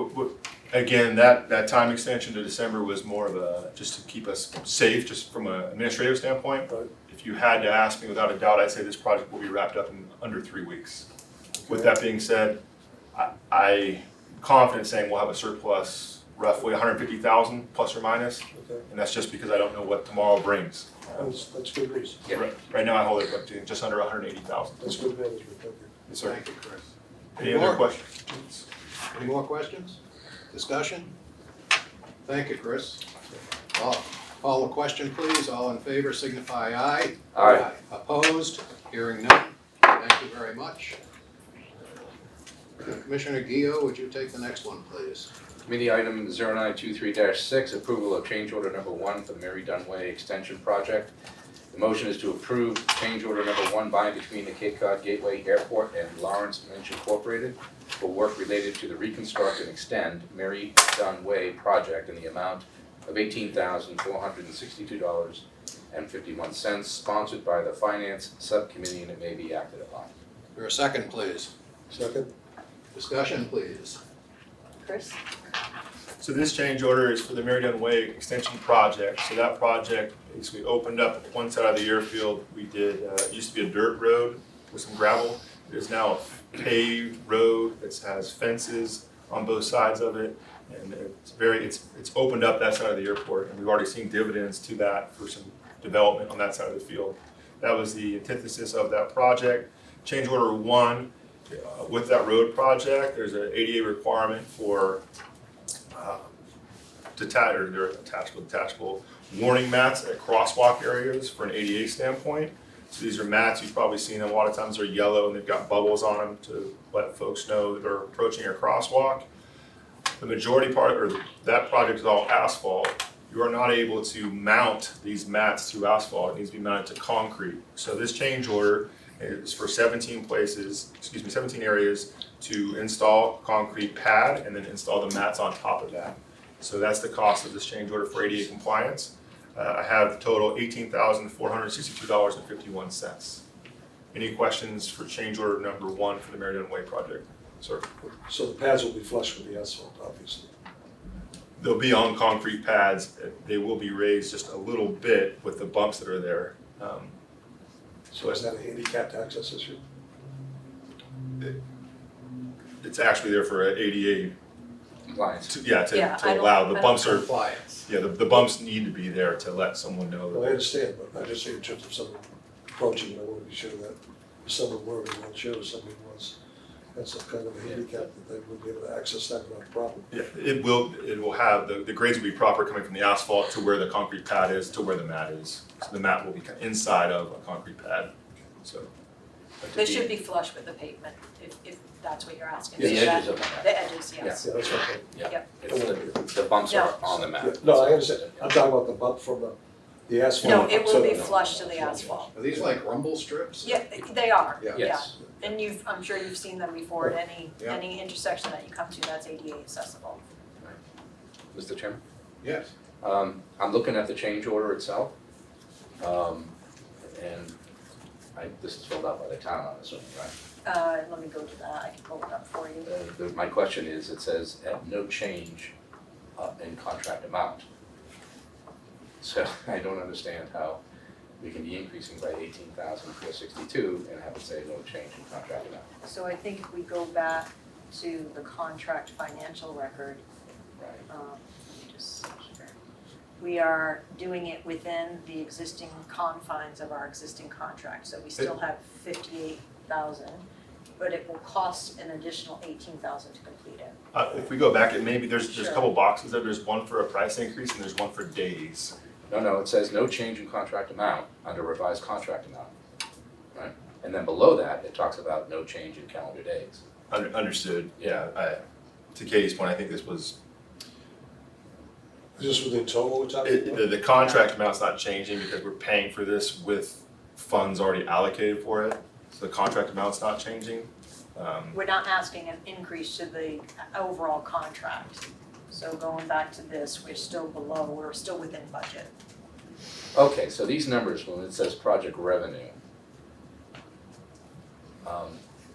[SPEAKER 12] again, that time extension to December was more of just to keep us safe, just from an administrative standpoint.
[SPEAKER 9] Right.
[SPEAKER 12] If you had to ask me, without a doubt, I'd say this project will be wrapped up in under 3 weeks. With that being said, I'm confident saying we'll have a surplus roughly 150,000 plus or minus, and that's just because I don't know what tomorrow brings.
[SPEAKER 9] That's good news.
[SPEAKER 12] Right now I hold it up to just under 180,000.
[SPEAKER 9] That's good management, thank you.
[SPEAKER 12] Yes, sir.
[SPEAKER 1] Thank you, Chris.
[SPEAKER 12] Any other questions?
[SPEAKER 1] Any more questions? Discussion? Thank you, Chris. Call the question, please. All in favor signify aye.
[SPEAKER 14] Aye.
[SPEAKER 1] Opposed? Hearing none. Thank you very much. Commissioner Gio, would you take the next one, please?
[SPEAKER 14] Committee item 0923-6, approval of change order number 1 for the Mary Dunway Extension Project. The motion is to approve change order number 1 by and between the Cape Cod Gateway Airport and Lawrence Lynch Incorporated for work related to the reconstruct and extend Mary Dunway project in the amount of $18,462.51, sponsored by the Finance Subcommittee, and it may be acted upon.
[SPEAKER 1] For a second, please.
[SPEAKER 9] Second.
[SPEAKER 1] Discussion, please.
[SPEAKER 10] Chris?
[SPEAKER 12] So this change order is for the Mary Dunway Extension project. So that project basically opened up one side of the airfield. We did, it used to be a dirt road with some gravel. It is now a paved road that has fences on both sides of it. And it's opened up that side of the airport, and we've already seen dividends to that for some development on that side of the field. That was the antithesis of that project. Change order 1, with that road project, there's an ADA requirement for detachable warning mats at crosswalk areas for an ADA standpoint. So these are mats, you've probably seen them, a lot of times they're yellow and they've got bubbles on them to let folks know that they're approaching a crosswalk. The majority part, or that project is all asphalt. You are not able to mount these mats through asphalt, it needs to be mounted to concrete. So this change order is for 17 areas to install concrete pad and then install the mats on top of that. So that's the cost of this change order for ADA compliance. I have total $18,462.51. Any questions for change order number 1 for the Mary Dunway project? Sir?
[SPEAKER 9] So the pads will be flush with the asphalt, obviously.
[SPEAKER 12] They'll be on concrete pads. They will be raised just a little bit with the bumps that are there.
[SPEAKER 9] So is that a handicapped access issue?
[SPEAKER 12] It's actually there for ADA.
[SPEAKER 14] Compliance.
[SPEAKER 12] To
[SPEAKER 10] I
[SPEAKER 12] allow,
[SPEAKER 10] don't-
[SPEAKER 12] the bumps are,
[SPEAKER 1] Compliance.
[SPEAKER 12] yeah, the bumps need to be there to let someone know
[SPEAKER 9] Well, I
[SPEAKER 12] that.
[SPEAKER 9] understand, but I just say in terms of someone approaching, I want to be sure that if someone were in a wheelchair or something was, that's some kind of a handicap that they would be able to access that without a problem.
[SPEAKER 12] Yeah, it will have, the grades will be proper coming from the asphalt to where the concrete pad is, to where the mat is. So the mat will be inside of a concrete pad, so.
[SPEAKER 10] They should be flush with the pavement, if that's what you're asking.
[SPEAKER 14] The
[SPEAKER 10] So
[SPEAKER 14] edges
[SPEAKER 10] that-
[SPEAKER 14] of the mat.
[SPEAKER 10] The edges, yes.
[SPEAKER 9] Yeah, that's okay.
[SPEAKER 14] Yeah, it's the bumps are on the
[SPEAKER 9] Yeah,
[SPEAKER 14] mat.
[SPEAKER 9] no, I understand, I'm talking about the bump from the asphalt.
[SPEAKER 10] No, it will be
[SPEAKER 9] So-
[SPEAKER 10] flush to the asphalt.
[SPEAKER 1] Are these like rumble strips?
[SPEAKER 10] Yeah, they are,
[SPEAKER 1] Yeah.
[SPEAKER 10] yeah.
[SPEAKER 14] Yes.
[SPEAKER 10] And I'm sure you've seen them before at
[SPEAKER 1] Yeah.
[SPEAKER 10] any intersection that you come to that's ADA accessible.
[SPEAKER 14] Mr. Chairman?
[SPEAKER 1] Yes.
[SPEAKER 14] I'm looking at the change order itself. And this is filled out by the town, I'm assuming, right?
[SPEAKER 10] Let me go to that, I can pull it up for you.
[SPEAKER 14] My question is, it says at no change in contract amount. So I don't understand how we can be increasing by 18,462 and have it say no change in contract amount.
[SPEAKER 10] So I think if we go back to the contract financial record,
[SPEAKER 14] Right.
[SPEAKER 10] let me just see here. We are doing it within the existing confines of our existing contract, so we still have 58,000, but it will cost an additional 18,000 to complete it.
[SPEAKER 12] If we go back, it maybe there's a
[SPEAKER 10] Sure.
[SPEAKER 12] couple boxes there. There's one for a price increase and there's one for days.
[SPEAKER 14] No, it says no change in contract amount under revised contract amount, right? And then below that, it talks about no change in calendar days.
[SPEAKER 12] Understood, yeah. To Katie's point, I think this was,
[SPEAKER 9] Is this within total we're talking about?
[SPEAKER 12] the contract amount's not changing because we're paying for this with funds already allocated for it. So the contract amount's not changing.
[SPEAKER 10] We're not asking an increase to the overall contract. So going back to this, we're still within budget.
[SPEAKER 14] Okay, so these numbers, when it says project revenue,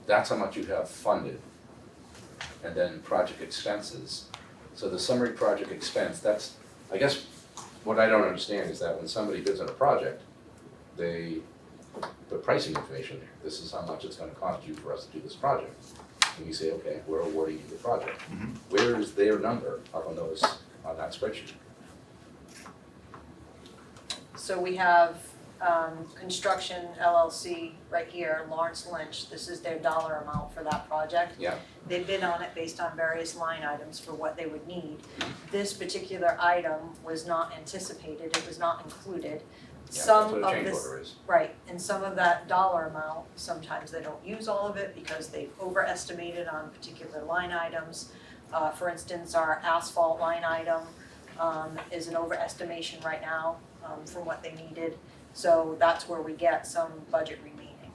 [SPEAKER 14] that's how much you have funded. And then project expenses. So the summary project expense, that's, I guess, what I don't understand is that when somebody bids on a project, they put pricing information there. This is how much it's gonna cost you for us to do this project. And you say, okay, we're awarding you the project.
[SPEAKER 12] Mhm.
[SPEAKER 14] Where is their number up on those, on that spreadsheet?
[SPEAKER 10] So we have Construction LLC right here, Lawrence Lynch, this is their dollar amount for that project.
[SPEAKER 14] Yeah.
[SPEAKER 10] They bid on it based on various line items for what they would need. This particular item was not anticipated, it was not included.
[SPEAKER 14] Yeah,
[SPEAKER 10] Some
[SPEAKER 14] that's what a
[SPEAKER 10] of
[SPEAKER 14] change
[SPEAKER 10] this,
[SPEAKER 14] order is.
[SPEAKER 10] right, and some of that dollar amount, sometimes they don't use all of it because they've overestimated on particular line items. For instance, our asphalt line item is an overestimation right now from what they needed. So that's where we get some budget remaining.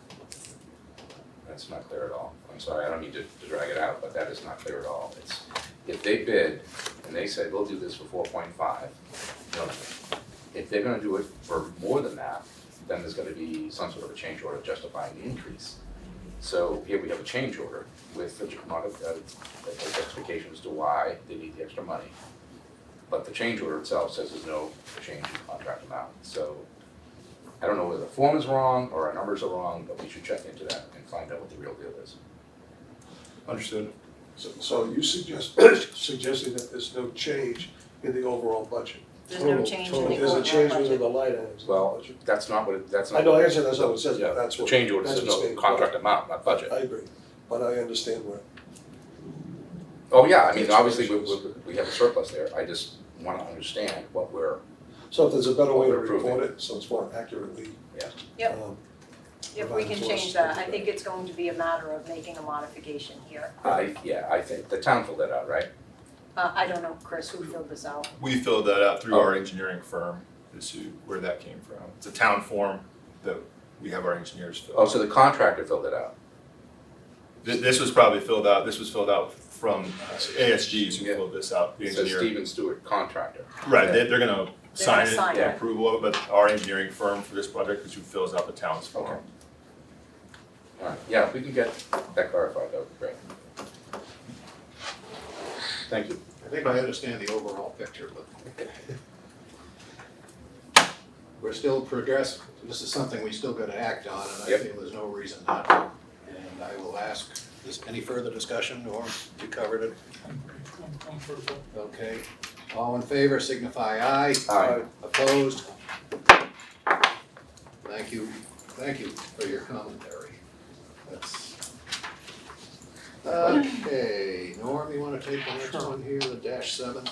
[SPEAKER 14] That's not clear at all. I'm sorry, I don't mean to drag it out, but that is not clear at all. It's, if they bid and they say, we'll do this for 4.5 million, if they're gonna do it for more than that, then there's gonna be some sort of a change order justifying the increase. So here we have a change order with a lot of justification as to why they need the extra money. But the change order itself says there's no change in contract amount. So I don't know whether the form is wrong or our numbers are wrong, but we should check into that and find out what the real deal is.
[SPEAKER 12] Understood.
[SPEAKER 9] So you suggesting that there's no change in the overall budget?
[SPEAKER 10] There's no change in the
[SPEAKER 9] There's
[SPEAKER 10] overall
[SPEAKER 9] a change
[SPEAKER 10] budget.
[SPEAKER 9] within the line items in the
[SPEAKER 14] Well,
[SPEAKER 9] budget.
[SPEAKER 14] that's not what it, that's not.
[SPEAKER 9] I know, I understand that's not what it says,
[SPEAKER 14] Yeah,
[SPEAKER 9] but that's
[SPEAKER 14] the
[SPEAKER 9] what.
[SPEAKER 14] change order
[SPEAKER 9] that's
[SPEAKER 14] says
[SPEAKER 9] what's
[SPEAKER 14] no
[SPEAKER 9] being
[SPEAKER 14] contract
[SPEAKER 9] quoted.
[SPEAKER 14] amount, not budget.
[SPEAKER 9] I agree, but I understand where.
[SPEAKER 14] Oh, yeah, I mean, obviously, we have a surplus there. I just wanna understand what we're,
[SPEAKER 9] So if there's a better way to
[SPEAKER 14] We're approving.
[SPEAKER 9] report it, so it's more accurately.
[SPEAKER 14] Yeah.
[SPEAKER 10] Yep. If we can change that, I think it's going to be a matter of making a modification here.
[SPEAKER 14] I think, the town filled that out, right?
[SPEAKER 10] I don't know, Chris, who filled this out?
[SPEAKER 12] We filled that out through our engineering firm, is where that came from. It's a town form that we have our engineers fill.
[SPEAKER 14] Oh, so the contractor filled it out?
[SPEAKER 12] This was probably filled out, this was filled out from ASGs who filled this out, the
[SPEAKER 14] It says
[SPEAKER 12] engineer.
[SPEAKER 14] Stephen Stewart, contractor.
[SPEAKER 12] Right, they're gonna sign it,
[SPEAKER 10] sign
[SPEAKER 14] it.
[SPEAKER 12] approval of it, but our engineering firm for this project is who fills out the town's form.
[SPEAKER 14] Okay. All right, yeah, if we can get that clarified, that would be great. Thank you.
[SPEAKER 1] I think I understand the overall picture, but we're still progressing. This is something we still gotta act on, and I
[SPEAKER 14] Yep.
[SPEAKER 1] feel there's no reason not to. And I will ask, is any further discussion, or you covered it?
[SPEAKER 3] Comfortable.
[SPEAKER 1] Okay, all in favor signify aye.
[SPEAKER 14] Aye.
[SPEAKER 1] Opposed? Thank you for your commentary. That's. Okay, Norm, you wanna take the next
[SPEAKER 3] Sure.
[SPEAKER 1] one here, the -7?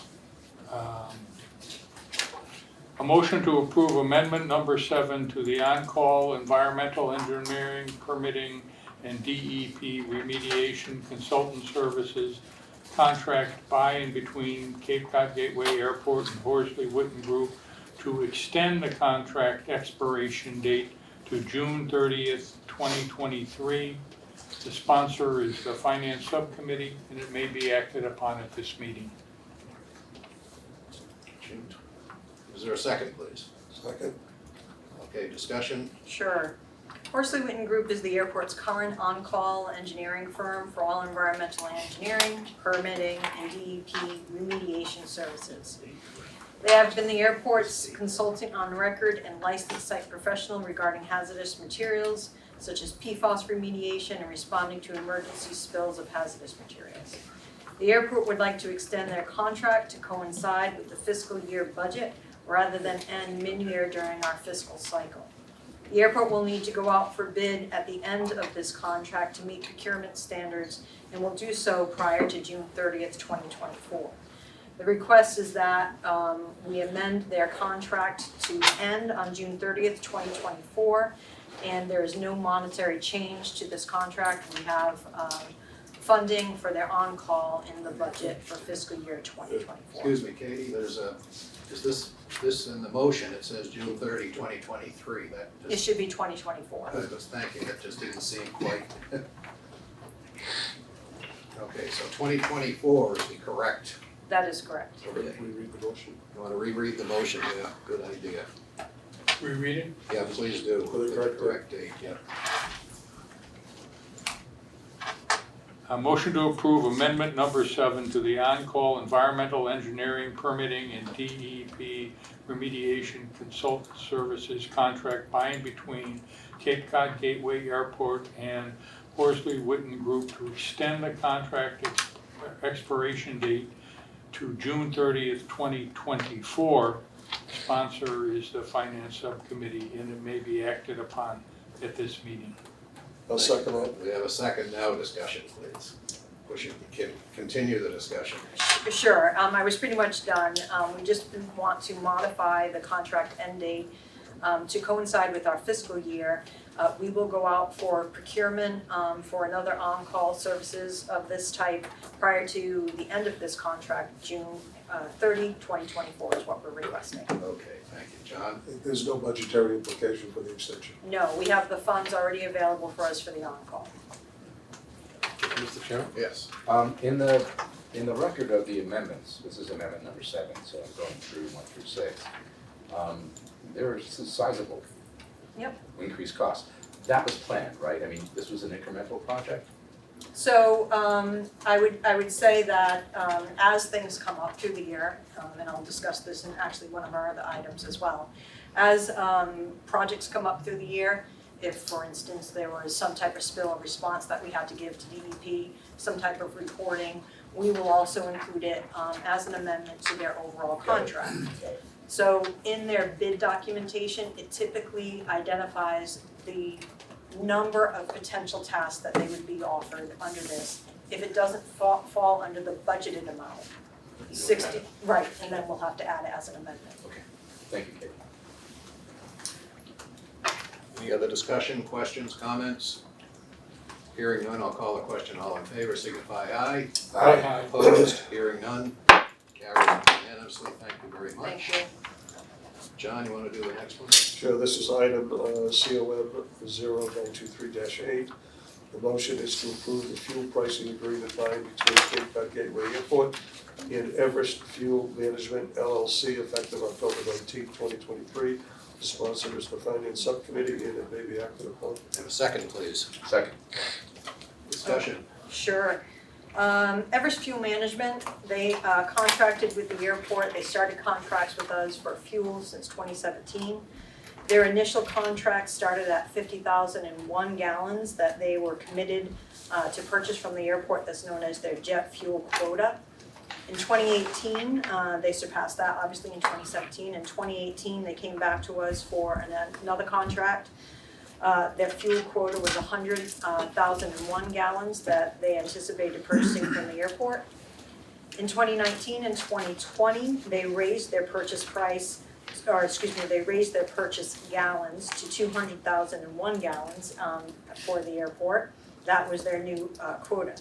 [SPEAKER 3] A motion to approve amendment number 7 to the on-call environmental engineering permitting and DEP remediation consultant services contract by and between Cape Cod Gateway Airport and Horsley Witten Group to extend the contract expiration date to June 30th, 2023. The sponsor is the Finance Subcommittee, and it may be acted upon at this meeting.
[SPEAKER 1] Is there a second, please?
[SPEAKER 9] Second.
[SPEAKER 1] Okay, discussion?
[SPEAKER 10] Sure. Horsley Witten Group is the airport's current on-call engineering firm for all environmental engineering, permitting, and DEP remediation services. They have been the airport's consultant on record and licensed site professional regarding hazardous materials such as PFAS remediation and responding to emergency spills of hazardous materials. The airport would like to extend their contract to coincide with the fiscal year budget rather than end mid-year during our fiscal cycle. The airport will need to go out for bid at the end of this contract to meet procurement standards and will do so prior to June 30th, 2024. The request is that we amend their contract to end on June 30th, 2024, and there is no monetary change to this contract. We have funding for their on-call in the budget for fiscal year 2024.
[SPEAKER 1] Excuse me, Katie, is this in the motion, it says June 30, 2023, that
[SPEAKER 10] It
[SPEAKER 1] just,
[SPEAKER 10] should be 2024.
[SPEAKER 1] thank you, that just didn't seem quite. Okay, so 2024 is the correct.
[SPEAKER 10] That is correct.
[SPEAKER 1] Okay.
[SPEAKER 9] Reread the motion.
[SPEAKER 1] You wanna reread the motion? Yeah, good idea.
[SPEAKER 3] Reread it?
[SPEAKER 1] Yeah, please do.
[SPEAKER 9] For the correct
[SPEAKER 1] date, yeah.
[SPEAKER 3] A motion to approve amendment number 7 to the on-call environmental engineering permitting and DEP remediation consultant services contract by and between Cape Cod Gateway Airport and Horsley Witten Group to extend the contract expiration date to June 30th, 2024. Sponsor is the Finance Subcommittee, and it may be acted upon at this meeting.
[SPEAKER 9] I'll second that.
[SPEAKER 1] We have a second now, discussion, please. We should continue the discussion.
[SPEAKER 10] Sure, I was pretty much done. We just want to modify the contract end date to coincide with our fiscal year. We will go out for procurement for another on-call services of this type prior to the end of this contract, June 30, 2024 is what we're requesting.
[SPEAKER 1] Okay, thank you, John.
[SPEAKER 9] There's no budgetary implication for the extension.
[SPEAKER 10] No, we have the funds already available for us for the on-call.
[SPEAKER 14] Mr. Chairman?
[SPEAKER 1] Yes.
[SPEAKER 14] In the record of the amendments, this is amendment number 7, so I'm going through 1 through 6. There is sizable increased cost. That was planned, right? I mean, this was an incremental project?
[SPEAKER 10] So I would say that as things come up through the year, and I'll discuss this in actually one of our other items as well, as projects come up through the year, if for instance there was some type of spill or response that we had to give to DEP, some type of reporting, we will also include it as an amendment to their overall contract. So in their bid documentation, it typically identifies the number of potential tasks that they would be offered under this. If it doesn't fall under the budgeted amount, 60, right, and then we'll have to add it as an amendment.
[SPEAKER 14] Thank you, Kate.
[SPEAKER 1] Any other discussion, questions, comments? Hearing none, I'll call the question. All in favor signify aye.
[SPEAKER 3] Aye.
[SPEAKER 1] Opposed? Hearing none. Carries unanimously. Thank you very much.
[SPEAKER 10] Thank you.
[SPEAKER 1] John, you want to do the next one?
[SPEAKER 9] Sure, this is item COM 0923-8. The motion is to approve the fuel pricing agreement by and between Cape Cod Gateway Airport and Everest Fuel Management LLC effective October 19, 2023. The sponsor is the Finance Subcommittee and it may be acted upon.
[SPEAKER 1] Have a second, please.
[SPEAKER 14] Second.
[SPEAKER 1] Discussion.
[SPEAKER 10] Sure. Everest Fuel Management, they contracted with the airport. They started contracts with us for fuel since 2017. Their initial contract started at 50,001 gallons that they were committed to purchase from the airport. That's known as their jet fuel quota. In 2018, they surpassed that, obviously in 2017. In 2018, they came back to us for another contract. Their fuel quota was 100,001 gallons that they anticipated purchasing from the airport. In 2019 and 2020, they raised their purchase price, or excuse me, they raised their purchase gallons to 200,001 gallons for the airport. That was their new quota.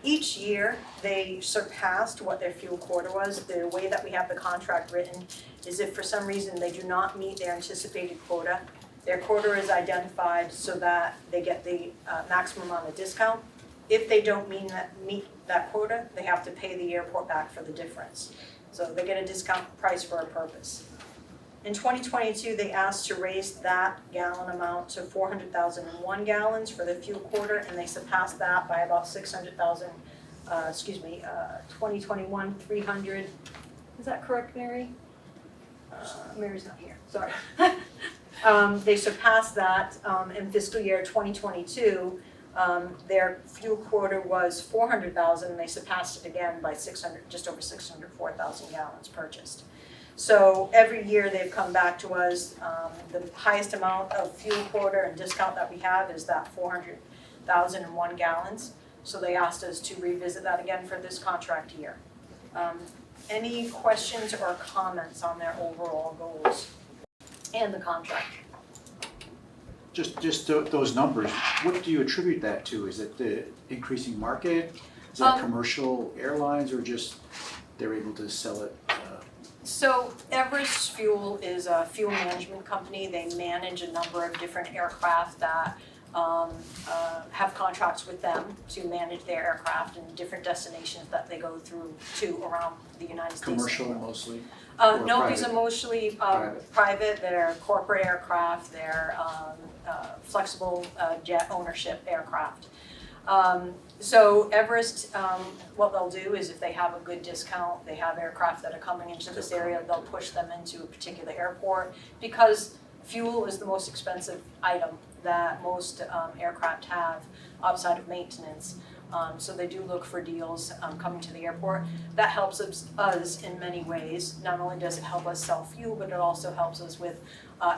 [SPEAKER 10] Each year, they surpassed what their fuel quota was. The way that we have the contract written is if for some reason they do not meet their anticipated quota, their quota is identified so that they get the maximum amount of discount. If they don't meet that quota, they have to pay the airport back for the difference. So they get a discount price for a purpose. In 2022, they asked to raise that gallon amount to 400,001 gallons for the fuel quota, and they surpassed that by about 600,000, 2021, 300, is that correct, Mary? Mary's not here, sorry. They surpassed that in fiscal year 2022. Their fuel quota was 400,000, and they surpassed it again by just over 604,000 gallons purchased. So every year they've come back to us. The highest amount of fuel quota and discount that we have is that 400,001 gallons. So they asked us to revisit that again for this contract year. Any questions or comments on their overall goals and the contract?
[SPEAKER 15] Just those numbers, what do you attribute that to? Is it the increasing market? Is that commercial airlines, or just they're able to sell it?
[SPEAKER 10] So Everest Fuel is a fuel management company. They manage a number of different aircraft that have contracts with them to manage their aircraft in different destinations that they go through to around the United States.
[SPEAKER 15] Commercial mostly?
[SPEAKER 10] No, these are mostly private. They're corporate aircraft. They're flexible jet ownership aircraft. So Everest, what they'll do is if they have a good discount, they have aircraft that are coming into this area, they'll push them into a particular airport because fuel is the most expensive item that most aircraft have outside of maintenance. So they do look for deals coming to the airport. That helps us in many ways. Not only does it help us sell fuel, but it also helps us with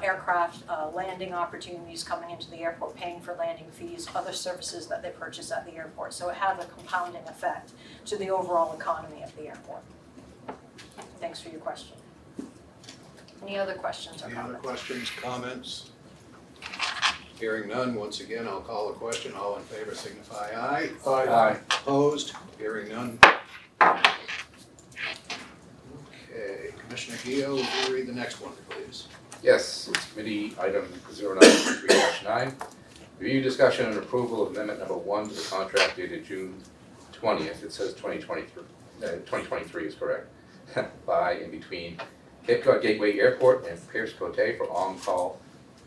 [SPEAKER 10] aircraft landing opportunities coming into the airport, paying for landing fees, other services that they purchase at the airport. So it has a compounding effect to the overall economy of the airport. Thanks for your question. Any other questions or
[SPEAKER 1] Any
[SPEAKER 10] comments?
[SPEAKER 1] other questions, comments? Hearing none, once again, I'll call the question. All in favor signify aye.
[SPEAKER 9] Aye.
[SPEAKER 1] Opposed? Hearing none. Okay, Commissioner Gio, would you read the next one, please?
[SPEAKER 14] Yes, it's committee item 0923-9. Review, discussion, and approval of amendment number 1 to the contract dated June 20th. It says 2023. 2023 is correct. By and between Cape Cod Gateway Airport and Pierce Cote for on-call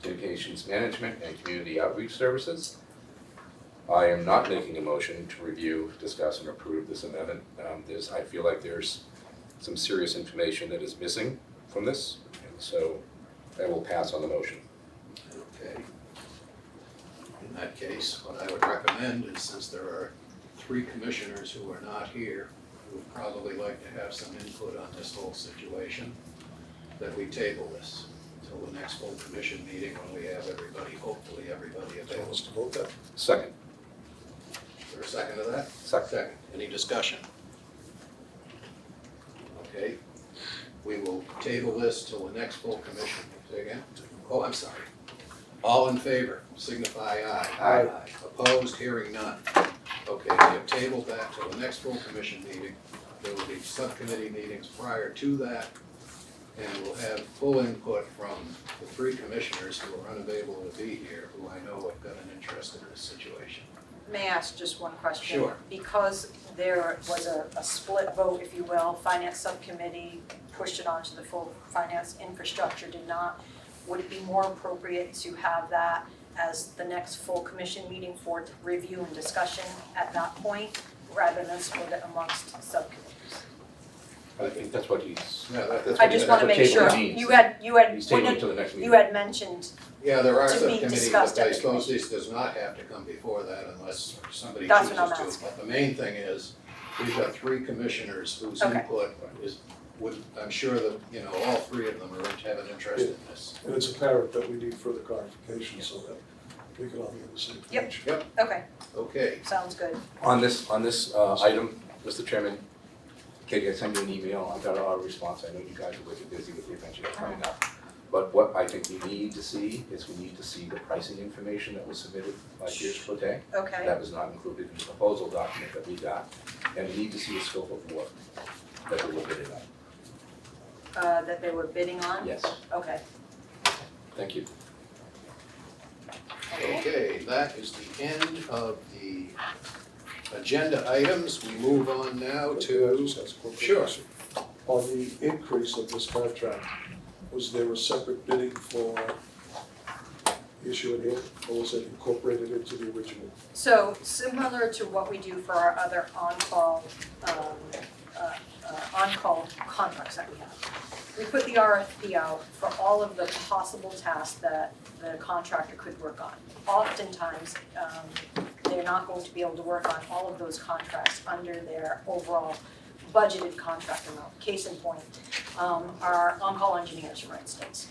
[SPEAKER 14] communications management and community outreach services. I am not making a motion to review, discuss, and approve this amendment. I feel like there's some serious information that is missing from this, and so I will pass on the motion.
[SPEAKER 1] Okay. In that case, what I would recommend is, since there are 3 commissioners who are not here, who would probably like to have some input on this whole situation, that we table this till the next full commission meeting when we have everybody, hopefully everybody available.
[SPEAKER 9] Let's vote that.
[SPEAKER 14] Second.
[SPEAKER 1] Is there a second to that?
[SPEAKER 14] Second.
[SPEAKER 1] Any discussion? Okay. We will table this till the next full commission. Say again? Oh, I'm sorry. All in favor, signify aye.
[SPEAKER 9] Aye.
[SPEAKER 1] Opposed, hearing none. Okay, we have tabled that till the next full commission meeting. There will be subcommittee meetings prior to that, and we'll have full input from the three commissioners who are unavailable to be here, who I know have got an interest in this situation.
[SPEAKER 10] May I ask just one question?
[SPEAKER 1] Sure.
[SPEAKER 10] Because there was a split vote, if you will, finance subcommittee pushed it onto the full finance, infrastructure did not. Would it be more appropriate to have that as the next full commission meeting for review and discussion at that point, rather than split it amongst subcommittees?
[SPEAKER 14] I think that's what he's,
[SPEAKER 1] Yeah, that's
[SPEAKER 10] I
[SPEAKER 1] what
[SPEAKER 10] just
[SPEAKER 1] you-
[SPEAKER 10] wanna
[SPEAKER 14] what
[SPEAKER 10] make sure,
[SPEAKER 14] tabling means.
[SPEAKER 10] you had,
[SPEAKER 14] he's tabling to the next meeting.
[SPEAKER 10] you had mentioned,
[SPEAKER 1] Yeah, there are
[SPEAKER 10] to be
[SPEAKER 1] subcommittees,
[SPEAKER 10] discussed
[SPEAKER 1] but
[SPEAKER 10] at
[SPEAKER 1] I
[SPEAKER 10] the
[SPEAKER 1] suppose this does not have to come before that unless somebody
[SPEAKER 10] That's
[SPEAKER 1] chooses
[SPEAKER 10] what I'm
[SPEAKER 1] to.
[SPEAKER 10] asking.
[SPEAKER 1] But the main thing is, we've got three commissioners whose
[SPEAKER 10] Okay.
[SPEAKER 1] input I'm sure that, all three of them have an interest in this.
[SPEAKER 9] And it's apparent that we need further clarification so that we can all be on the same page.
[SPEAKER 10] Yep. okay,
[SPEAKER 1] Okay,
[SPEAKER 10] sounds good.
[SPEAKER 14] On this item, Mr. Chairman, Katie, I sent you an email, I got our response, I know you guys are wicked busy with the event you got coming up. But what I think we need to see is we need to see the pricing information that was submitted by Pierce Cote.
[SPEAKER 10] Okay,
[SPEAKER 14] That was not included in the proposal document that we got. And we need to see a scope of work that they were bidding on.
[SPEAKER 10] that they were bidding on?
[SPEAKER 14] Yes,
[SPEAKER 10] Okay.
[SPEAKER 14] thank you.
[SPEAKER 1] okay, that is the end of the agenda items. We move on now
[SPEAKER 9] Can I
[SPEAKER 1] to,
[SPEAKER 9] just ask a quick
[SPEAKER 1] Sure.
[SPEAKER 9] question? On the increase of this contract, was there a separate bidding for the issue at hand, or was it incorporated into the original?
[SPEAKER 10] So similar to what we do for our other on-call, on-call contracts that we have. We put the RFP out for all of the possible tasks that the contractor could work on. Oftentimes, they're not going to be able to work on all of those contracts under their overall budgeted contract amount. Case in point, our on-call engineers, for instance.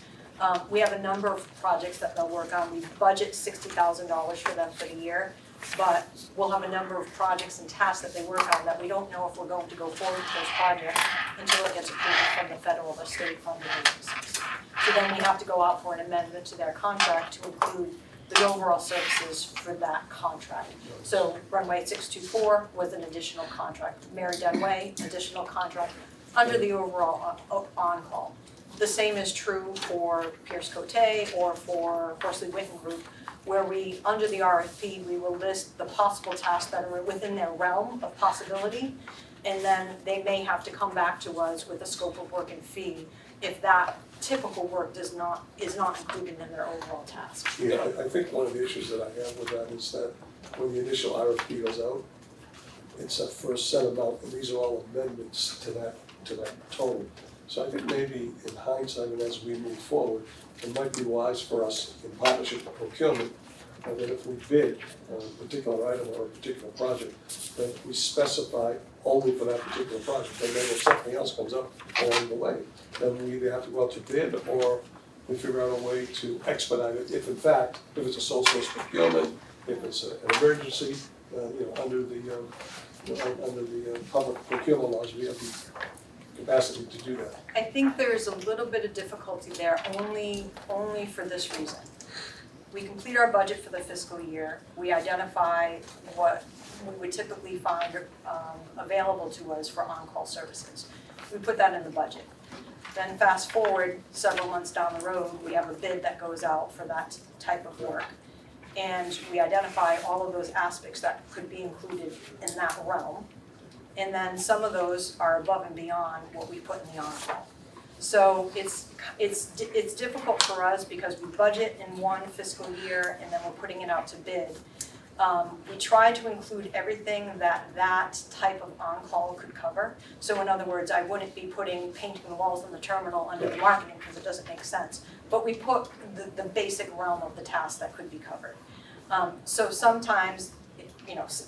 [SPEAKER 10] We have a number of projects that they'll work on. We budget $60,000 for them for the year, but we'll have a number of projects and tasks that they work on that we don't know if we're going to go forward with those projects until it gets approved from the federal or state funding agencies. So then we have to go out for an amendment to their contract to include the overall services for that contract. So runway 624 was an additional contract. Mary Dunway, additional contract under the overall on-call. The same is true for Pierce Cote or for Horsley Witten Group, where we, under the RFP, we will list the possible tasks that are within their realm of possibility, and then they may have to come back to us with a scope of work and fee if that typical work is not included in their overall task.
[SPEAKER 9] Yeah, I think one of the issues that I have with that is that when the initial RFP goes out, it's a first set amount, and these are all amendments to that total. So I think maybe in hindsight and as we move forward, it might be wise for us in partnership with procurement, that if we bid on a particular item or a particular project, that we specify only for that particular project. And then if something else comes up along the way, then we either have to go out to bid or we figure out a way to expedite it. If in fact, if it's a sole source procurement, if it's an emergency, under the public procurement laws, we have the capacity to do that.
[SPEAKER 10] I think there's a little bit of difficulty there, only for this reason. We complete our budget for the fiscal year, we identify what we would typically find available to us for on-call services. We put that in the budget. Then fast forward several months down the road, we have a bid that goes out for that type of work. And we identify all of those aspects that could be included in that realm. And then some of those are above and beyond what we put in the on-call. So it's difficult for us because we budget in one fiscal year and then we're putting it out to bid. We try to include everything that type of on-call could cover. So in other words, I wouldn't be putting painting the walls in the terminal under the marketing because it doesn't make sense. But we put the basic realm of the tasks that could be covered. So sometimes,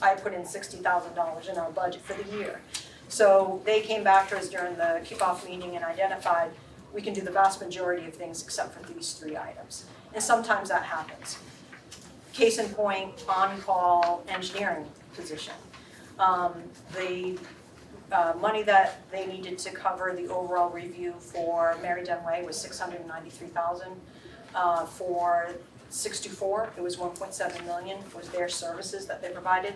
[SPEAKER 10] I put in $60,000 in our budget for the year. So they came back to us during the kickoff meeting and identified we can do the vast majority of things except for these 3 items. And sometimes that happens. Case in point, on-call engineering position. The money that they needed to cover the overall review for Mary Dunway was $693,000. For 624, it was 1.7 million, was their services that they provided.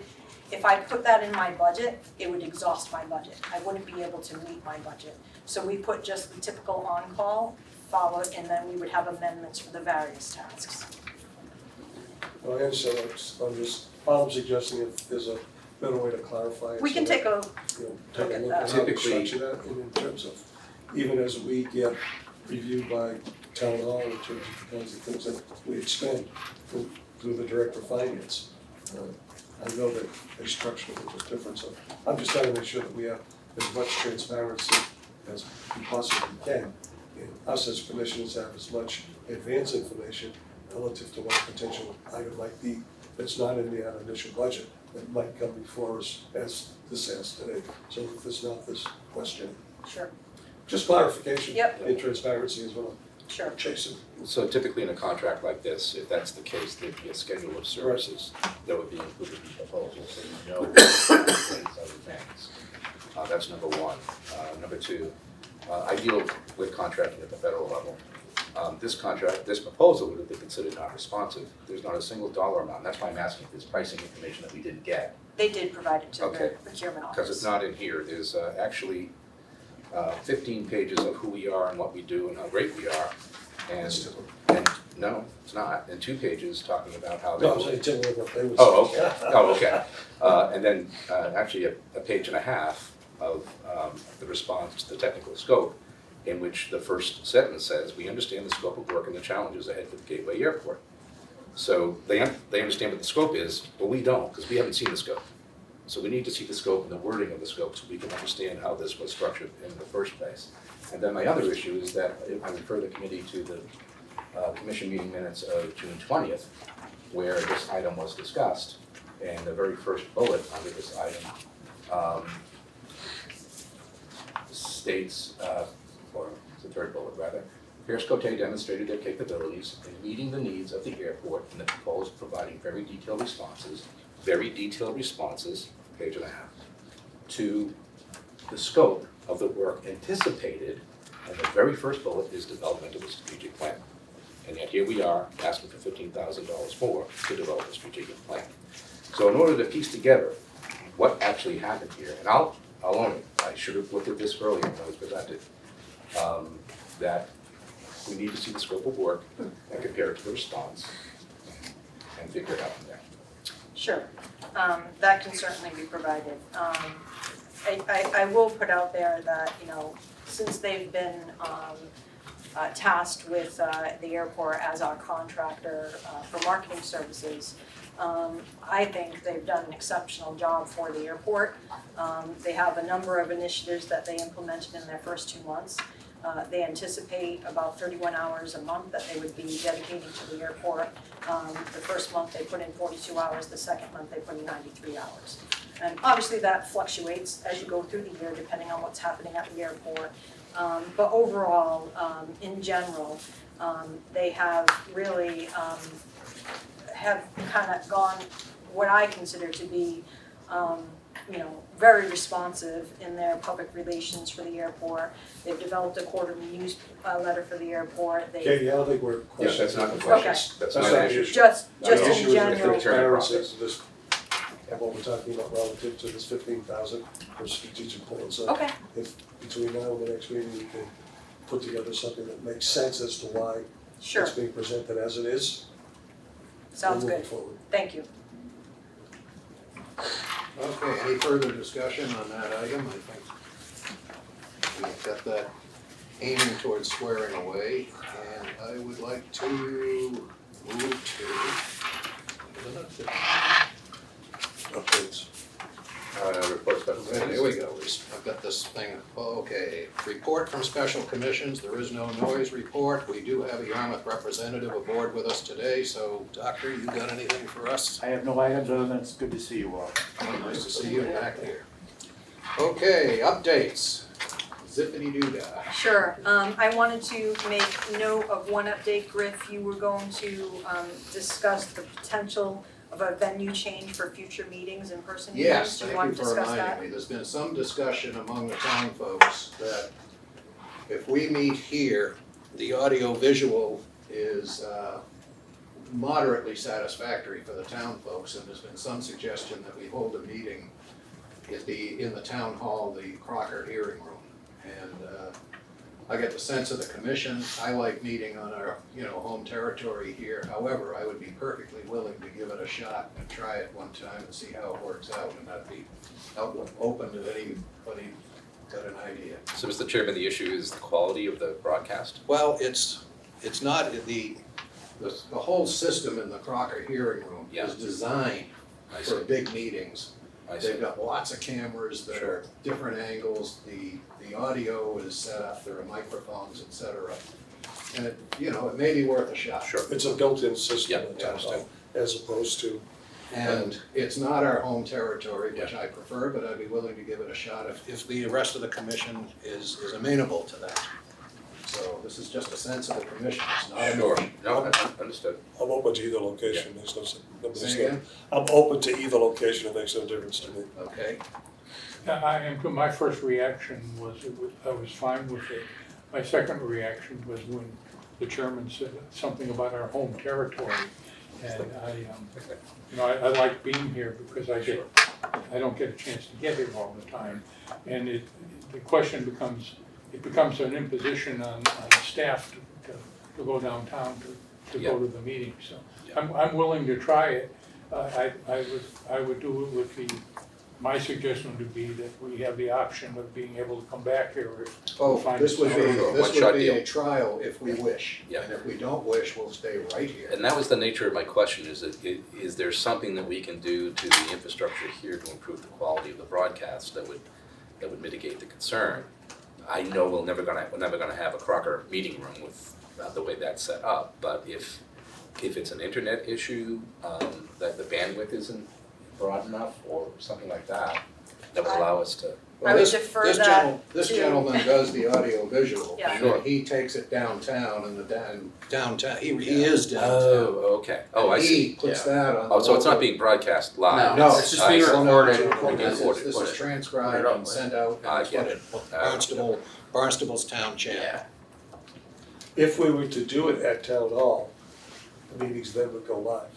[SPEAKER 10] If I put that in my budget, it would exhaust my budget. I wouldn't be able to meet my budget. So we put just the typical on-call, followed, and then we would have amendments for the various tasks.
[SPEAKER 9] Well, I understand that, I'm suggesting if there's a better way to clarify it.
[SPEAKER 10] We can
[SPEAKER 9] so
[SPEAKER 10] take a,
[SPEAKER 9] that, you know,
[SPEAKER 10] look
[SPEAKER 9] take a
[SPEAKER 10] at
[SPEAKER 9] look
[SPEAKER 10] that.
[SPEAKER 9] at how we
[SPEAKER 14] Typically-
[SPEAKER 9] structure that in terms of, even as we get reviewed by town hall in terms of the kinds of things that we expend through the director of finance. I know that they structure it a little different, so I'm just trying to make sure that we have as much transparency as we possibly can. And us as commissioners have as much advance information relative to what a potential item might be that's not in the initial budget that might come before us as this has today. So if there's not this question,
[SPEAKER 10] sure,
[SPEAKER 9] just clarification.
[SPEAKER 10] Yep.
[SPEAKER 9] And transparency is what
[SPEAKER 10] sure.
[SPEAKER 9] I'm chasing.
[SPEAKER 14] So typically in a contract like this, if that's the case, there'd be a schedule of services that would be included in the proposal, so you know dates, other things. That's number one. Number two, I deal with contracting at the federal level. This proposal would have been considered not responsive. There's not a single dollar amount. That's why I'm asking if there's pricing information that we didn't get.
[SPEAKER 10] They did provide it to
[SPEAKER 14] Okay.
[SPEAKER 10] the procurement office.
[SPEAKER 14] Because it's not in here. There's actually 15 pages of who we are and what we do and how great we are. And no, it's not. And 2 pages talking about how they.
[SPEAKER 9] No, I'm saying typically what they would say.
[SPEAKER 14] Oh, okay. Oh, okay. And then actually a page and a half of the response to the technical scope, in which the first sentence says, "We understand the scope of work and the challenges ahead for the Gateway Airport." So they understand what the scope is, but we don't, because we haven't seen the scope. So we need to see the scope and the wording of the scope so we can understand how this was structured in the first place. And then my other issue is that I refer the committee to the commission meeting minutes of June 20th, where this item was discussed, and the very first bullet under this item states, or it's the third bullet rather, Pierce Cote demonstrated their capabilities in meeting the needs of the airport and the proposed providing very detailed responses, page and a half, to the scope of the work anticipated, and the very first bullet is development of a strategic plan. And yet here we are asking for $15,000 more to develop a strategic plan. So in order to piece together what actually happened here, and I'll own it, I should have looked at this earlier when it was presented, that we need to see the scope of work and compare it to the response and figure it out from there.
[SPEAKER 10] Sure, that can certainly be provided. I will put out there that, you know, since they've been tasked with the airport as our contractor for marketing services, I think they've done an exceptional job for the airport. They have a number of initiatives that they implemented in their first 2 months. They anticipate about 31 hours a month that they would be dedicating to the airport. The first month they put in 42 hours, the second month they put in 93 hours. And obviously that fluctuates as you go through the year depending on what's happening at the airport. But overall, in general, they have really have kind of gone what I consider to be you know, very responsive in their public relations for the airport. They've developed a quarterly newsletter for the airport.
[SPEAKER 9] Katie, I don't think we're
[SPEAKER 14] Yeah,
[SPEAKER 9] questioning.
[SPEAKER 14] that's not the question.
[SPEAKER 10] Okay.
[SPEAKER 14] That's
[SPEAKER 9] That's
[SPEAKER 14] not
[SPEAKER 9] not
[SPEAKER 14] an
[SPEAKER 9] the
[SPEAKER 14] issue.
[SPEAKER 9] issue.
[SPEAKER 10] Just
[SPEAKER 9] The issue
[SPEAKER 10] in
[SPEAKER 9] is the
[SPEAKER 10] general,
[SPEAKER 9] transparency
[SPEAKER 14] process.
[SPEAKER 9] of this, of what we're talking about relative to this 15,000 for strategic plan. So
[SPEAKER 10] okay,
[SPEAKER 9] if between now and the next meeting, we can put together something that makes sense as to why
[SPEAKER 10] sure,
[SPEAKER 9] it's being presented as it is.
[SPEAKER 10] sounds
[SPEAKER 9] we're moving
[SPEAKER 10] good,
[SPEAKER 9] forward.
[SPEAKER 10] thank you.
[SPEAKER 1] Okay, any further discussion on that item? I think we've got that aiming towards squaring away, and I would like to move to,
[SPEAKER 9] Updates.
[SPEAKER 14] Report special
[SPEAKER 1] here
[SPEAKER 14] committees.
[SPEAKER 1] we go, I've got this thing, okay. Report from special commissions, there is no noise report. We do have a Yarmouth representative aboard with us today, so Doctor, you got anything for us?
[SPEAKER 15] I have no items other than it's good to see you all.
[SPEAKER 1] Nice to see you back here. Okay, updates. Zippity-doo-dah.
[SPEAKER 10] Sure, I wanted to make note of one update, Griff, you were going to discuss the potential of a venue change for future meetings, in-person meetings.
[SPEAKER 1] Yes,
[SPEAKER 10] Do
[SPEAKER 1] thank
[SPEAKER 10] want
[SPEAKER 1] you
[SPEAKER 10] to
[SPEAKER 1] for
[SPEAKER 10] discuss
[SPEAKER 1] reminding
[SPEAKER 10] that?
[SPEAKER 1] me. There's been some discussion among the town folks that if we meet here, the audio-visual is moderately satisfactory for the town folks, and there's been some suggestion that we hold a meeting in the town hall, the Crocker hearing room. And I get the sense of the commission, I like meeting on our, home territory here. However, I would be perfectly willing to give it a shot and try it one time and see how it works out, and I'd be open to anybody got an idea.
[SPEAKER 14] So, Mr. Chairman, the issue is the quality of the broadcast?
[SPEAKER 1] Well, it's not, the whole system in the Crocker hearing room is designed
[SPEAKER 14] I
[SPEAKER 1] for
[SPEAKER 14] see.
[SPEAKER 1] big meetings.
[SPEAKER 14] I see.
[SPEAKER 1] They've got lots of cameras that are different angles, the audio is set up, there are microphones, et cetera. And it may be worth a shot.
[SPEAKER 14] Sure.
[SPEAKER 9] It's a built-in system
[SPEAKER 14] Yeah,
[SPEAKER 9] in town
[SPEAKER 14] understood.
[SPEAKER 9] hall, as opposed to,
[SPEAKER 1] And it's not our home territory, which I prefer, but I'd be willing to give it a shot if the rest of the commission is amenable to that. So this is just a sense of the commission, it's not a
[SPEAKER 14] Sure.
[SPEAKER 1] motion.
[SPEAKER 14] No, understood.
[SPEAKER 9] I'm open to either location, makes no sense.
[SPEAKER 1] Say again?
[SPEAKER 9] I'm open to either location, it makes no difference to me.
[SPEAKER 1] Okay,
[SPEAKER 3] My first reaction was, I was fine with it. My second reaction was when the chairman said something about our home territory. And I like being here because I don't get a chance to get here all the time. And the question becomes an imposition on staff to go downtown to go to the meeting. So I'm willing to try it. I would do it with my suggestion would be that we have the option of being able to come back here if we find
[SPEAKER 1] this would
[SPEAKER 14] One-shot
[SPEAKER 1] be
[SPEAKER 14] deal.
[SPEAKER 1] a trial if we wish.
[SPEAKER 14] Yeah.
[SPEAKER 1] And if we don't wish, we'll stay right here.
[SPEAKER 14] And that was the nature of my question, is there something that we can do to the infrastructure here to improve the quality of the broadcast that would mitigate the concern? I know we're never gonna have a Crocker meeting room with the way that's set up, but if it's an internet issue, that the bandwidth isn't broad enough or something like that, that would allow us to.
[SPEAKER 2] I would defer
[SPEAKER 1] This
[SPEAKER 2] to-
[SPEAKER 1] gentleman does the audio visual.
[SPEAKER 2] Yeah.
[SPEAKER 1] And
[SPEAKER 14] Sure.
[SPEAKER 1] he takes it downtown and downtown, he is downtown.
[SPEAKER 14] Oh, okay. Oh, I see.
[SPEAKER 1] He puts that on.
[SPEAKER 14] Oh, so it's not
[SPEAKER 1] local-
[SPEAKER 14] being broadcast live?
[SPEAKER 1] No,
[SPEAKER 14] It's just being recorded.
[SPEAKER 1] This is transcribed and sent out
[SPEAKER 14] I
[SPEAKER 1] and
[SPEAKER 14] get
[SPEAKER 1] put
[SPEAKER 14] it.
[SPEAKER 1] in Barnstable's town channel.
[SPEAKER 9] If we were to do it at town hall, the meetings then would go live.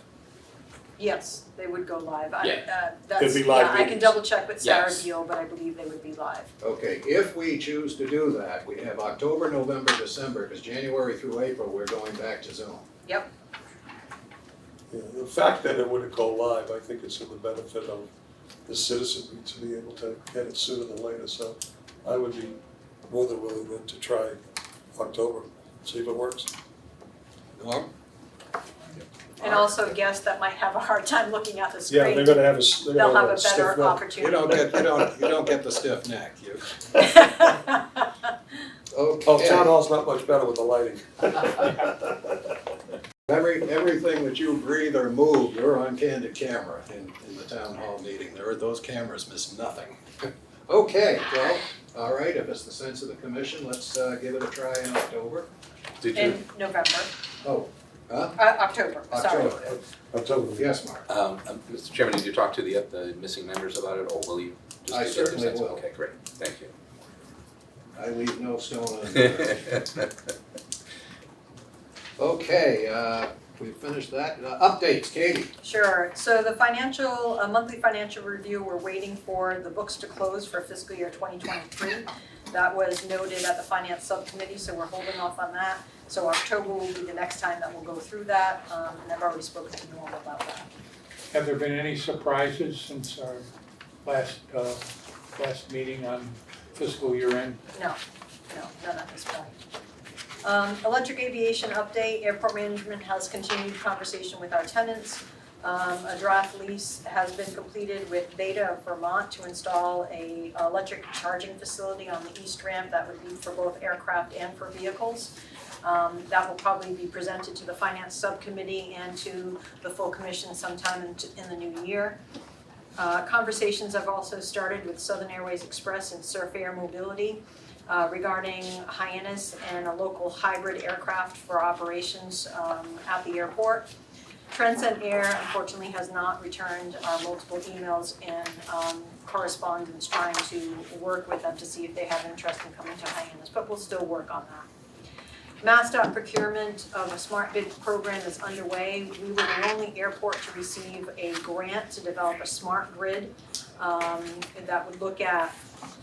[SPEAKER 10] Yes, they would go live.
[SPEAKER 9] It'd be live
[SPEAKER 10] I can
[SPEAKER 9] meetings.
[SPEAKER 10] double check with Sarah
[SPEAKER 14] Yes.
[SPEAKER 10] Deal, but I believe they would be live.
[SPEAKER 1] Okay, if we choose to do that, we have October, November, December, because January through April, we're going back to Zoom.
[SPEAKER 10] Yep,
[SPEAKER 9] Yeah, the fact that it wouldn't go live, I think it's in the benefit of the citizenry to be able to get it sooner than later, so I would be more than willing then to try October, see if it works.
[SPEAKER 1] Norm?
[SPEAKER 10] and also guests that might have a hard time looking at the
[SPEAKER 9] Yeah,
[SPEAKER 10] screen.
[SPEAKER 9] they're gonna have a, they're
[SPEAKER 10] They'll
[SPEAKER 9] gonna
[SPEAKER 10] have
[SPEAKER 9] have
[SPEAKER 10] a
[SPEAKER 9] stiff
[SPEAKER 10] better
[SPEAKER 9] neck.
[SPEAKER 10] opportunity.
[SPEAKER 1] You don't get the stiff neck, you.
[SPEAKER 9] Oh,
[SPEAKER 1] Okay.
[SPEAKER 9] town hall's not much better with the lighting.
[SPEAKER 1] Everything that you breathe or move, you're on candid camera in the town hall meeting. Those cameras miss nothing. Okay, well, all right, if it's the sense of the commission, let's give it a try in October.
[SPEAKER 14] Did you,
[SPEAKER 10] In November,
[SPEAKER 1] Oh, huh?
[SPEAKER 10] October, sorry.
[SPEAKER 1] October.
[SPEAKER 9] October.
[SPEAKER 1] Yes, Mark.
[SPEAKER 14] Mr. Chairman, did you talk to the missing members about it, or will you just
[SPEAKER 1] I
[SPEAKER 14] give their
[SPEAKER 1] certainly
[SPEAKER 14] sense?
[SPEAKER 1] will.
[SPEAKER 14] Okay, great, thank you.
[SPEAKER 1] I leave no stone unturned. Okay, we finished that. Updates, Katie.
[SPEAKER 10] Sure, so the monthly financial review, we're waiting for the books to close for fiscal year 2023. That was noted at the finance subcommittee, so we're holding off on that. So October will be the next time that we'll go through that, and I've already spoken to Norm about that.
[SPEAKER 3] Have there been any surprises since our last meeting on fiscal year end?
[SPEAKER 10] No, none at this point. Electric aviation update, airport management has continued conversation with our tenants. A draft lease has been completed with Beta of Vermont to install a electric charging facility on the east ramp that would be for both aircraft and for vehicles. That will probably be presented to the finance subcommittee and to the full commission sometime in the new year. Conversations have also started with Southern Airways Express and Surf Air Mobility regarding Hyannis and a local hybrid aircraft for operations at the airport. Transcend Air unfortunately has not returned our multiple emails and correspondence trying to work with them to see if they have interest in coming to Hyannis, but we'll still work on that. MassDOT procurement of a smart bid program is underway. We were the only airport to receive a grant to develop a smart grid that would look at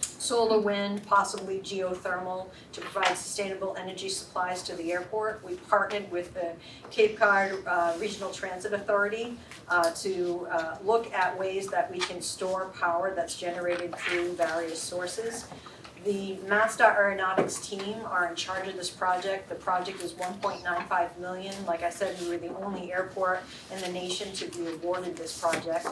[SPEAKER 10] solar, wind, possibly geothermal to provide sustainable energy supplies to the airport. We partnered with the Cape Cod Regional Transit Authority to look at ways that we can store power that's generated through various sources. The MassDOT Aeronautics team are in charge of this project. The project is $1.95 million. Like I said, we were the only airport in the nation to be awarded this project.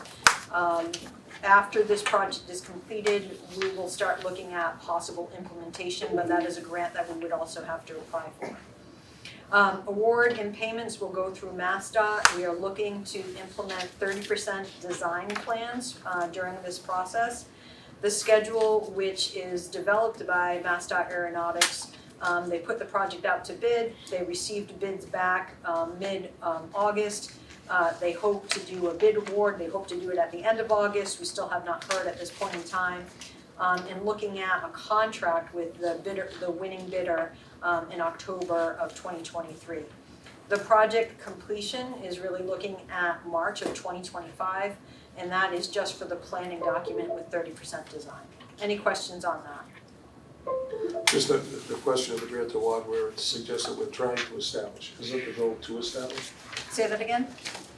[SPEAKER 10] After this project is completed, we will start looking at possible implementation, but that is a grant that we would also have to apply for. Award and payments will go through MassDOT. We are looking to implement 30% design plans during this process. The schedule, which is developed by MassDOT Aeronautics, they put the project out to bid. They received bids back mid-August. They hope to do a bid award. They hope to do it at the end of August. We still have not heard at this point in time. And looking at a contract with the winning bidder in October of 2023. The project completion is really looking at March of 2025, and that is just for the planning document with 30% design. Any questions on that?
[SPEAKER 9] Just the question of the grant award where it suggests that we're trying to establish, isn't the goal to establish?
[SPEAKER 10] Say that again?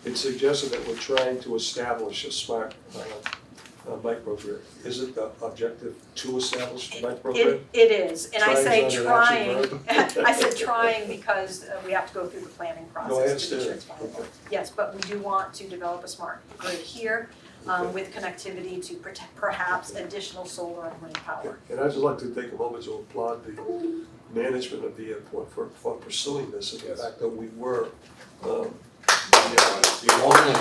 [SPEAKER 9] It suggested that we're trying to establish a smart microgrid. Isn't the objective to establish the microgrid?
[SPEAKER 10] It is, and I say
[SPEAKER 9] Trying is not an action
[SPEAKER 10] trying, I said trying because we have to go through the planning process.
[SPEAKER 9] No, I
[SPEAKER 10] to
[SPEAKER 9] understand.
[SPEAKER 10] be sure it's viable. Yes, but we do want to develop a smart grid here with connectivity to perhaps additional solar and wind power.
[SPEAKER 9] And I'd just like to take a moment to applaud the management of the airport for pursuing this, and the fact that we were the only one in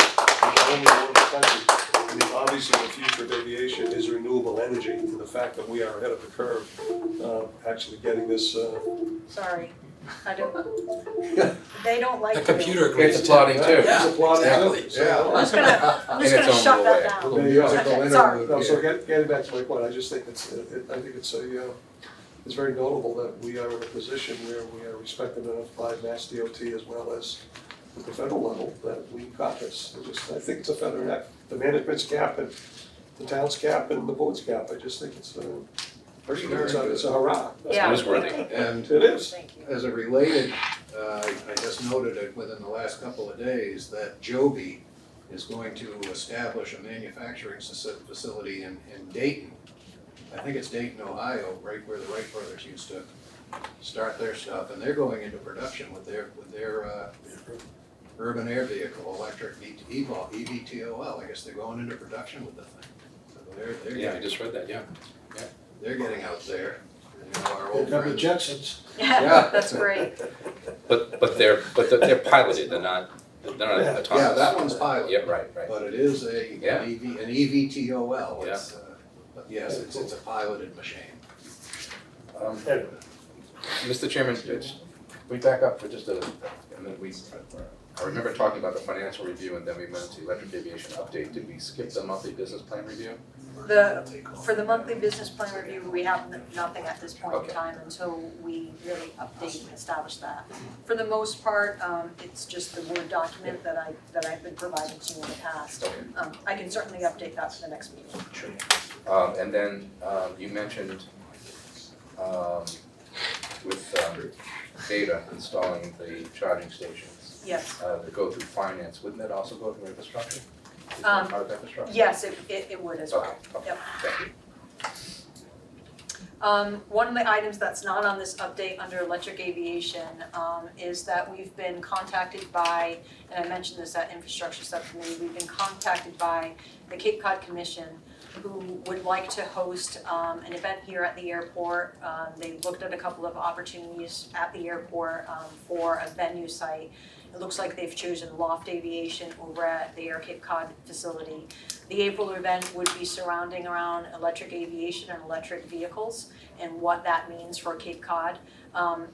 [SPEAKER 9] the country. I mean, obviously, the future of aviation is renewable energy, and the fact that we are ahead of the curve, actually getting this.
[SPEAKER 10] Sorry, I don't, they don't like
[SPEAKER 13] The
[SPEAKER 10] you.
[SPEAKER 13] computer agrees.
[SPEAKER 14] It's applauding too.
[SPEAKER 9] It's applauding
[SPEAKER 13] exactly.
[SPEAKER 9] too. So-
[SPEAKER 10] I'm just gonna shut that down.
[SPEAKER 9] There you go.
[SPEAKER 10] Okay, sorry.
[SPEAKER 9] No, so getting back to my point, I just think it's very notable that we are in a position where we are respected enough by Mass DOT as well as at the federal level that we got this. I think it's a feather in the management's cap and the town's cap and the board's cap. I just think it's a hurrah.
[SPEAKER 10] Yeah.
[SPEAKER 14] Newsworthy.
[SPEAKER 1] And
[SPEAKER 9] It is.
[SPEAKER 10] Thank you.
[SPEAKER 1] as a related, I just noted it within the last couple of days that Joby is going to establish a manufacturing facility in Dayton. I think it's Dayton, Ohio, right where the Wright brothers used to start their stuff, and they're going into production with their urban air vehicle, electric EVTOL. I guess they're going into production with the thing. So they're
[SPEAKER 13] Yeah, I
[SPEAKER 1] getting,
[SPEAKER 13] just read that, yeah.
[SPEAKER 1] they're getting out there. You know, our old
[SPEAKER 9] They've got the
[SPEAKER 1] friends.
[SPEAKER 9] Jetsons.
[SPEAKER 1] Yeah.
[SPEAKER 10] That's great.
[SPEAKER 13] But they're piloted, they're not autonomous.
[SPEAKER 1] Yeah, that one's pilot.
[SPEAKER 13] Yeah, right.
[SPEAKER 1] But it is an
[SPEAKER 13] Yeah.
[SPEAKER 1] EVTOL. It's, but yes, it's a piloted machine.
[SPEAKER 14] Mr. Chairman, we back up for just and then I remember talking about the financial review and then we went to electric aviation update. Did we skip the monthly business plan review?
[SPEAKER 10] For the monthly business plan review, we have nothing at this point in
[SPEAKER 14] Okay.
[SPEAKER 10] time until we really update and establish that. For the most part, it's just the Word document that I've been providing to you in the past. I can certainly update that for the next meeting.
[SPEAKER 14] Sure. And then you mentioned with Beta installing the charging stations.
[SPEAKER 10] Yes.
[SPEAKER 14] That go through finance, wouldn't that also go through infrastructure? Is
[SPEAKER 10] Um,
[SPEAKER 14] that part of infrastructure?
[SPEAKER 10] Yes, it would as well.
[SPEAKER 14] Okay,
[SPEAKER 10] Yep.
[SPEAKER 14] thank you.
[SPEAKER 10] One of the items that's not on this update under electric aviation is that we've been contacted by, and I mentioned this at infrastructure subcommittee, we've been contacted by the Cape Cod Commission who would like to host an event here at the airport. They looked at a couple of opportunities at the airport for a venue site. It looks like they've chosen Loft Aviation over at the Air Cape Cod facility. The April event would be surrounding around electric aviation and electric vehicles and what that means for Cape Cod.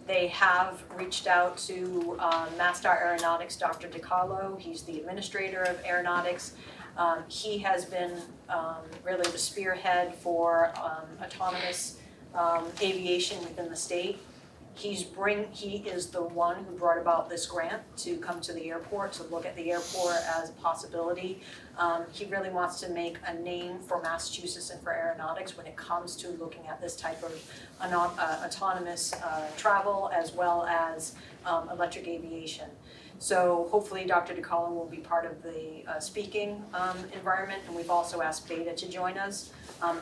[SPEAKER 10] They have reached out to MassDOT Aeronautics, Dr. DiCarlo. He's the administrator of aeronautics. He has been really the spearhead for autonomous aviation within the state. He is the one who brought about this grant to come to the airport, to look at the airport as a possibility. He really wants to make a name for Massachusetts and for aeronautics when it comes to looking at this type of autonomous travel as well as electric aviation. So hopefully Dr. DiCarlo will be part of the speaking environment, and we've also asked Beta to join us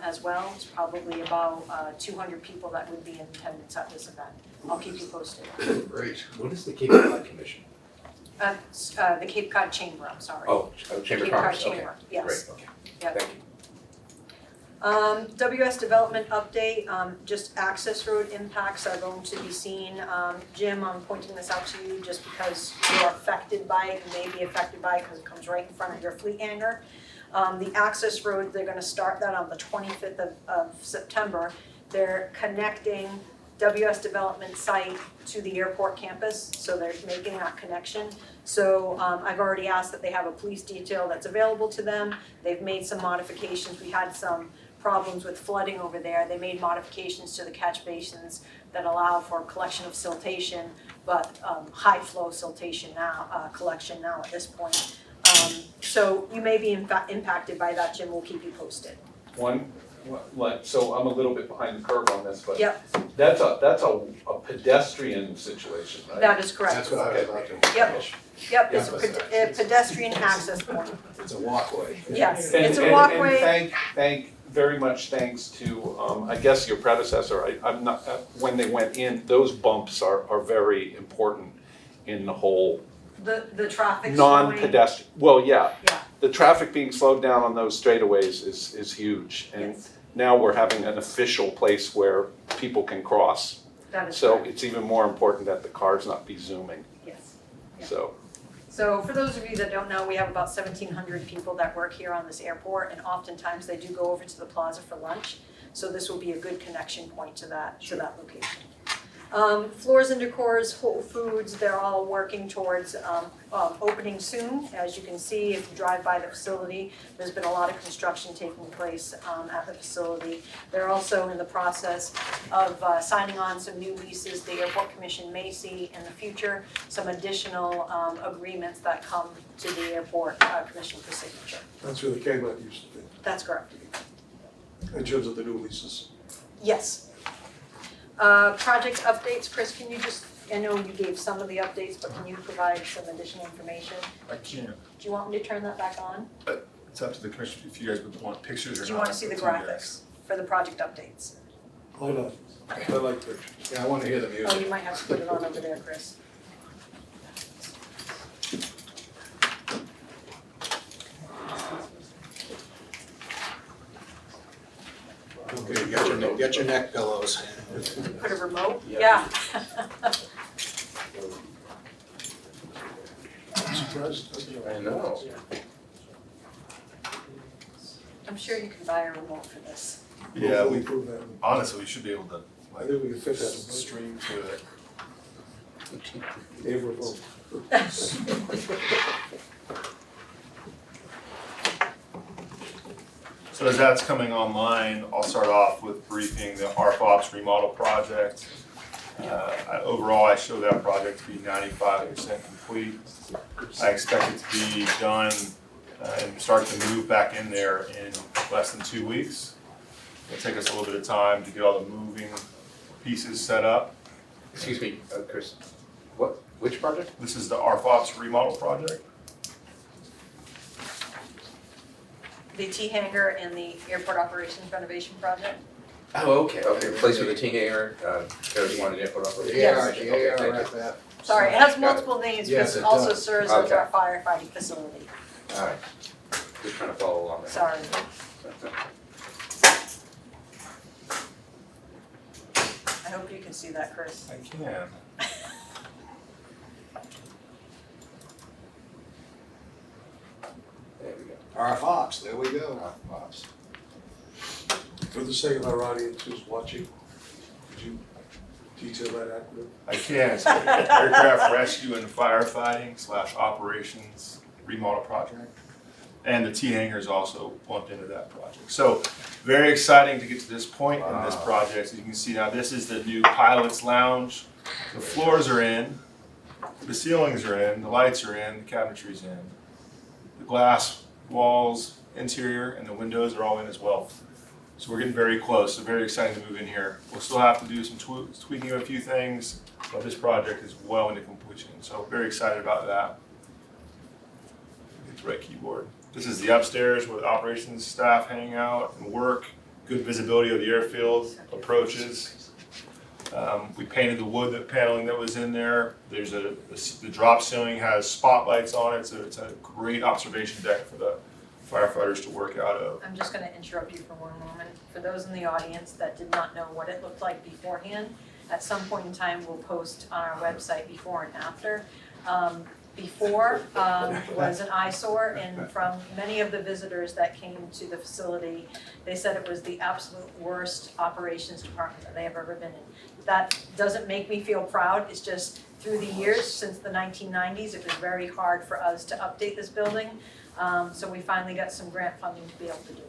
[SPEAKER 10] as well. It's probably about 200 people that would be in attendance at this event. I'll keep you posted.
[SPEAKER 1] Great.
[SPEAKER 13] What is the Cape Cod Commission?
[SPEAKER 10] The Cape Cod Chamber, I'm sorry.
[SPEAKER 13] Oh, Chamber of
[SPEAKER 10] Cape Cod
[SPEAKER 13] Commerce, okay.
[SPEAKER 10] Chamber, yes.
[SPEAKER 13] Great, okay.
[SPEAKER 10] Yep.
[SPEAKER 13] Thank you.
[SPEAKER 10] WS Development update, just access road impacts are going to be seen. Jim, I'm pointing this out to you just because you're affected by it, you may be affected by it because it comes right in front of your fleet hangar. The access road, they're gonna start that on the 25th of September. They're connecting WS Development site to the airport campus, so they're making that connection. So I've already asked that they have a police detail that's available to them. They've made some modifications. We had some problems with flooding over there. They made modifications to the catch basins that allow for collection of siltation, but high flow siltation now, collection now at this point. So you may be impacted by that, Jim, we'll keep you posted.
[SPEAKER 7] So I'm a little bit behind the curve on this, but
[SPEAKER 10] Yep,
[SPEAKER 7] that's a pedestrian situation, right?
[SPEAKER 10] that is correct.
[SPEAKER 1] That's what I was about to.
[SPEAKER 10] Yep. Yep, it's a pedestrian access point.
[SPEAKER 1] It's a walkway.
[SPEAKER 10] Yes,
[SPEAKER 7] And-
[SPEAKER 10] it's a
[SPEAKER 7] and
[SPEAKER 10] walkway.
[SPEAKER 7] very much thanks to, I guess your predecessor, I'm not, when they went in, those bumps are very important in the whole
[SPEAKER 10] The traffic slowing.
[SPEAKER 7] non-pedestrian, well, yeah.
[SPEAKER 10] Yeah.
[SPEAKER 7] The traffic being slowed down on those straightaways is huge. And
[SPEAKER 10] Yes.
[SPEAKER 7] now we're having an official place where people can cross.
[SPEAKER 10] That is
[SPEAKER 7] So
[SPEAKER 10] correct.
[SPEAKER 7] it's even more important that the cars not be zooming,
[SPEAKER 10] Yes. Yeah.
[SPEAKER 7] so.
[SPEAKER 10] So for those of you that don't know, we have about 1,700 people that work here on this airport, and oftentimes they do go over to the plaza for lunch. So this will be a good connection point to that location. Floors and Decors, Whole Foods, they're all working towards opening soon. As you can see, if you drive by the facility, there's been a lot of construction taking place at the facility. They're also in the process of signing on some new leases. The Airport Commission may see in the future some additional agreements that come to the Airport Commission for signature.
[SPEAKER 9] That's where the Kmart used to
[SPEAKER 10] That's correct.
[SPEAKER 9] be, in terms of the new leases.
[SPEAKER 10] Yes. Project updates, Chris, can you just, I know you gave some of the updates, but can you provide some additional information?
[SPEAKER 12] I can.
[SPEAKER 10] Do you want me to turn that back on?
[SPEAKER 12] It's up to the commission if you guys would want pictures or not.
[SPEAKER 10] Do you want to see the
[SPEAKER 12] It's up to you guys.
[SPEAKER 10] graphics for the project updates?
[SPEAKER 9] Why not? I like pictures.
[SPEAKER 1] Yeah, I want to hear the
[SPEAKER 10] Oh,
[SPEAKER 1] music.
[SPEAKER 10] you might have to put it on over there, Chris.
[SPEAKER 1] Okay, get your neck pillows.
[SPEAKER 10] Put a remote? Yeah.
[SPEAKER 9] I'm surprised it doesn't have.
[SPEAKER 14] I know.
[SPEAKER 10] I'm sure you can buy a remote for this.
[SPEAKER 12] Yeah,
[SPEAKER 9] We'll
[SPEAKER 12] we,
[SPEAKER 9] approve that.
[SPEAKER 12] honestly, we should be able to,
[SPEAKER 9] I think we can fit that.
[SPEAKER 12] stream to it.
[SPEAKER 9] Favorable.
[SPEAKER 12] So as that's coming online, I'll start off with briefing the RFOPS remodel project. Overall, I show that project to be 95% complete. I expect it to be done and start to move back in there in less than 2 weeks. It'll take us a little bit of time to get all the moving pieces set up.
[SPEAKER 14] Excuse me, Chris, which project?
[SPEAKER 12] This is the RFOPS remodel project.
[SPEAKER 10] The T-hangar and the airport operations renovation project?
[SPEAKER 14] Oh, okay, replacement of the T-hangar, there's one in airport operations.
[SPEAKER 10] Yes.
[SPEAKER 1] The ARFF.
[SPEAKER 10] Sorry, it has multiple names,
[SPEAKER 1] Yes,
[SPEAKER 10] but
[SPEAKER 1] it
[SPEAKER 10] also
[SPEAKER 1] does.
[SPEAKER 10] serves as
[SPEAKER 14] Okay.
[SPEAKER 10] our firefighting facility.
[SPEAKER 14] All right, just trying to follow along there.
[SPEAKER 10] Sorry. I hope you can see that, Chris.
[SPEAKER 12] I can.
[SPEAKER 14] There we go.
[SPEAKER 1] RFOPS, there we go.
[SPEAKER 14] RFOPS.
[SPEAKER 9] For the sake of our audience who's watching, could you detail that acronym?
[SPEAKER 12] I can. It's an aircraft rescue and firefighting / operations remodel project. And the T-hangar is also lumped into that project. So very exciting to get to this point in this project. As you can see now, this is the new pilot's lounge. The floors are in, the ceilings are in, the lights are in, the cabinetry's in. The glass walls, interior, and the windows are all in as well. So we're getting very close, so very excited to move in here. We'll still have to do some tweaking of a few things, but this project is well into completion, so very excited about that. Get the right keyboard. This is the upstairs where the operations staff hang out and work. Good visibility of the airfield approaches. We painted the wood paneling that was in there. There's the drop ceiling has spotlights on it, so it's a great observation deck for the firefighters to work out of.
[SPEAKER 10] I'm just gonna interrupt you for one moment. For those in the audience that did not know what it looked like beforehand, at some point in time, we'll post on our website before and after. Before was an eyesore, and from many of the visitors that came to the facility, they said it was the absolute worst operations department that they have ever been in. That doesn't make me feel proud, it's just through the years, since the 1990s, it was very hard for us to update this building. So we finally got some grant funding to be able to do it.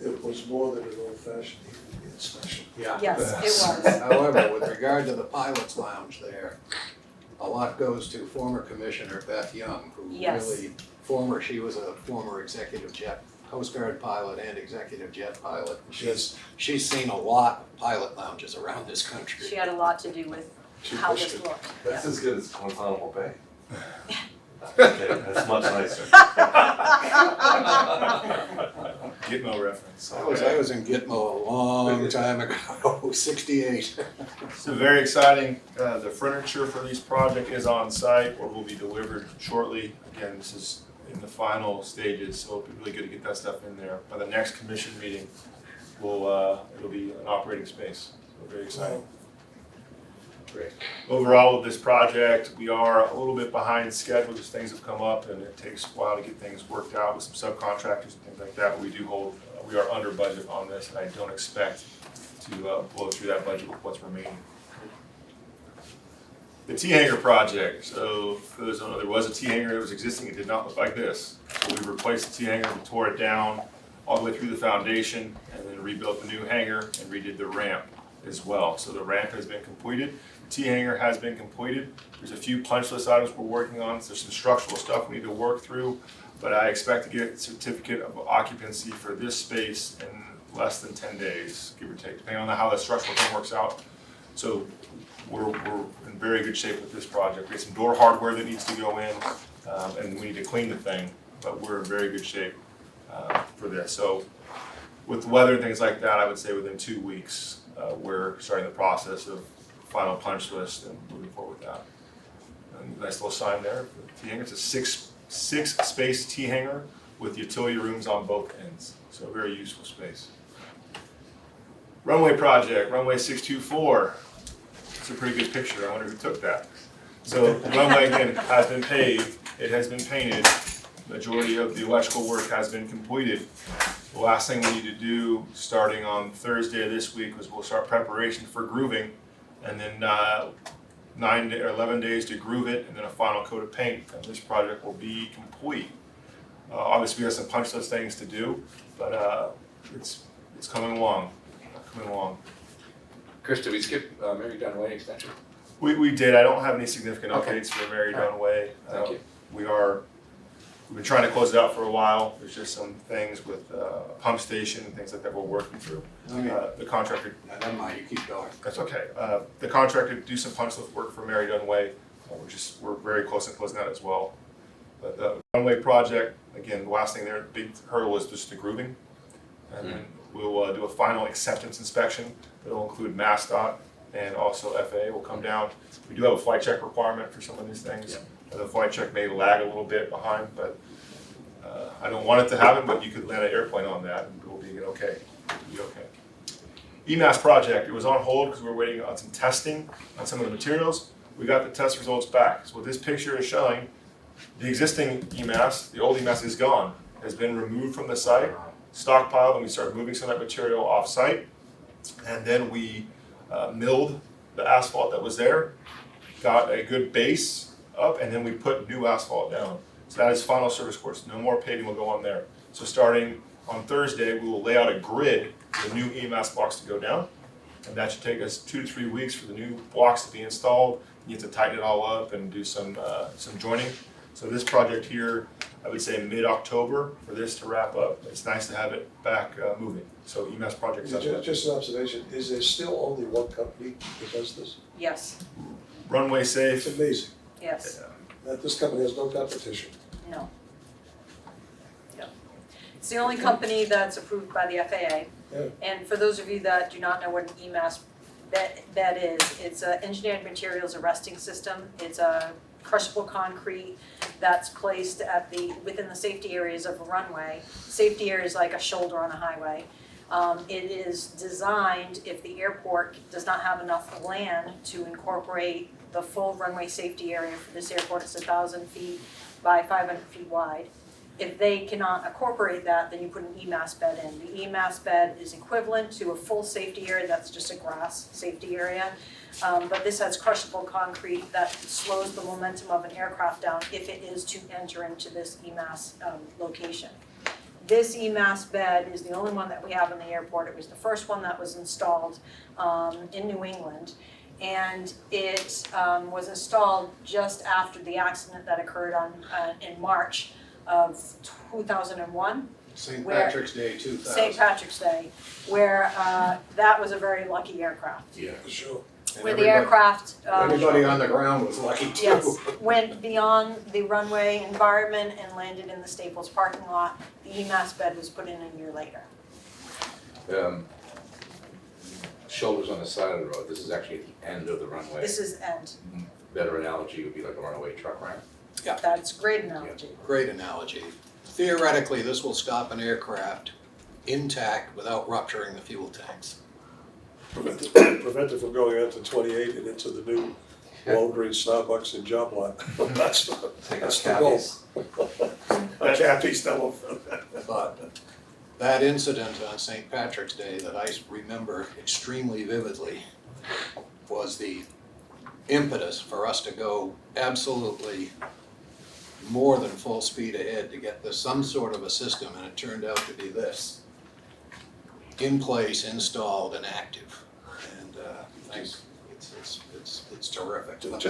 [SPEAKER 9] It was more than an old-fashioned inspection.
[SPEAKER 1] Yeah.
[SPEAKER 10] Yes, it was.
[SPEAKER 1] However, with regard to the pilot's lounge there, a lot goes to former Commissioner Beth Young, who
[SPEAKER 10] Yes.
[SPEAKER 1] really, she was a former executive jet, Coast Guard pilot and executive jet pilot. She's seen a lot of pilot lounges around this country.
[SPEAKER 10] She had a lot to do with how this looked.
[SPEAKER 7] That's as good as Guantanamo Bay. Okay, that's much nicer.
[SPEAKER 12] Gitmo reference.
[SPEAKER 1] I was in Gitmo a long time ago, 68.
[SPEAKER 12] So very exciting. The furniture for this project is on site or will be delivered shortly. Again, this is in the final stages, so it'll be really good to get that stuff in there. By the next commission meeting, it'll be an operating space. So very exciting.
[SPEAKER 14] Great.
[SPEAKER 12] Overall with this project, we are a little bit behind schedule as things have come up and it takes a while to get things worked out with some subcontractors and things like that. But we are under budget on this and I don't expect to blow through that budget with what's remaining. The T-hanger project. So for those who don't know, there was a T-hanger that was existing. It did not look like this. So we replaced the T-hanger, we tore it down all the way through the foundation and then rebuilt the new hanger and redid the ramp as well. So the ramp has been completed. T-hanger has been completed. There's a few punch list items we're working on. There's some structural stuff we need to work through, but I expect to get a certificate of occupancy for this space in less than 10 days, give or take, depending on how the structural thing works out. So we're in very good shape with this project. We have some door hardware that needs to go in, and we need to clean the thing, but we're in very good shape for this. So with weather and things like that, I would say within 2 weeks, we're starting the process of final punch list and moving forward with that. And nice little sign there for the T-hanger. It's a six space T-hanger with utility rooms on both ends. So a very useful space. Runway project, runway 624. It's a pretty good picture. I wonder who took that. So the runway again has been paved. It has been painted. Majority of the electrical work has been completed. The last thing we need to do starting on Thursday of this week was we'll start preparation for grooving. And then 9 or 11 days to groove it, and then a final coat of paint, and this project will be complete. Obviously, we have some punch list things to do, but it's coming along.
[SPEAKER 14] Chris, did we skip Mary Dunway extension?
[SPEAKER 12] We did. I don't have any significant
[SPEAKER 14] Okay.
[SPEAKER 12] updates for Mary Dunway.
[SPEAKER 14] Thank you.
[SPEAKER 12] We've been trying to close it out for a while. There's just some things with a pump station and things like that we're working through. The contractor.
[SPEAKER 1] Never mind, you keep going.
[SPEAKER 12] That's okay. The contractor do some punch list work for Mary Dunway. We're very close to closing that as well. But the runway project, again, the last thing there, the big hurdle is just the grooving. And then we'll do a final acceptance inspection that'll include MassDOT and also FAA will come down. We do have a flight check requirement for some of these things. The flight check may lag a little bit behind, but I don't want it to happen, but you could land an airplane on that and it'll be okay. It'll be okay. EMAS project, it was on hold because we were waiting on some testing on some of the materials. We got the test results back. So what this picture is showing, the existing EMAS, the old EMAS is gone, has been removed from the site, stockpiled, and we started moving some of that material off site. And then we milled the asphalt that was there, got a good base up, and then we put new asphalt down. So that is final service course. No more paving will go on there. So starting on Thursday, we will lay out a grid for the new EMAS box to go down. And that should take us 2 to 3 weeks for the new blocks to be installed. You have to tighten it all up and do some joining. So this project here, I would say mid-October for this to wrap up. It's nice to have it back moving. So EMAS project is up.
[SPEAKER 9] Just an observation, is there still only one company that does this?
[SPEAKER 10] Yes,
[SPEAKER 12] Runway
[SPEAKER 9] It's
[SPEAKER 12] safe.
[SPEAKER 9] amazing
[SPEAKER 10] yes,
[SPEAKER 9] that this company has no competition.
[SPEAKER 10] no. No. It's the only company that's approved by the FAA.
[SPEAKER 9] Yeah.
[SPEAKER 10] And for those of you that do not know what an EMAS bed is, it's an engineered materials arresting system. It's a crushable concrete that's placed within the safety areas of a runway. Safety areas like a shoulder on a highway. It is designed if the airport does not have enough land to incorporate the full runway safety area for this airport. It's 1,000 feet by 500 feet wide. If they cannot incorporate that, then you put an EMAS bed in. The EMAS bed is equivalent to a full safety area, that's just a grass safety area. But this has crushable concrete that slows the momentum of an aircraft down if it is to enter into this EMAS location. This EMAS bed is the only one that we have in the airport. It was the first one that was installed in New England. And it was installed just after the accident that occurred in March of 2001.
[SPEAKER 1] St.
[SPEAKER 10] Where-
[SPEAKER 1] Patrick's Day 2000.
[SPEAKER 10] St. Patrick's Day, where that was a very lucky aircraft.
[SPEAKER 9] Yeah, for sure.
[SPEAKER 1] And
[SPEAKER 10] Where the
[SPEAKER 1] everybody-
[SPEAKER 10] aircraft,
[SPEAKER 1] Everybody on the ground was lucky too.
[SPEAKER 10] yes, went beyond the runway environment and landed in the Staples parking lot. The EMAS bed was put in a year later.
[SPEAKER 14] Shoulders on the side of the road, this is actually at the end of the runway.
[SPEAKER 10] This is end.
[SPEAKER 14] Better analogy would be like a runaway truck ramp.
[SPEAKER 10] That's a great analogy.
[SPEAKER 1] Great analogy. Theoretically, this will stop an aircraft intact without rupturing the fuel tanks.
[SPEAKER 9] Prevent it from going out to 28 and into the new Walgreens, Starbucks and job lot. That's the goal. A Cappy's double.
[SPEAKER 1] But that incident on St. Patrick's Day that I remember extremely vividly was the impetus for us to go absolutely more than full speed ahead to get this some sort of a system, and it turned out to be this. In place, installed, and active. And thanks, it's terrific. But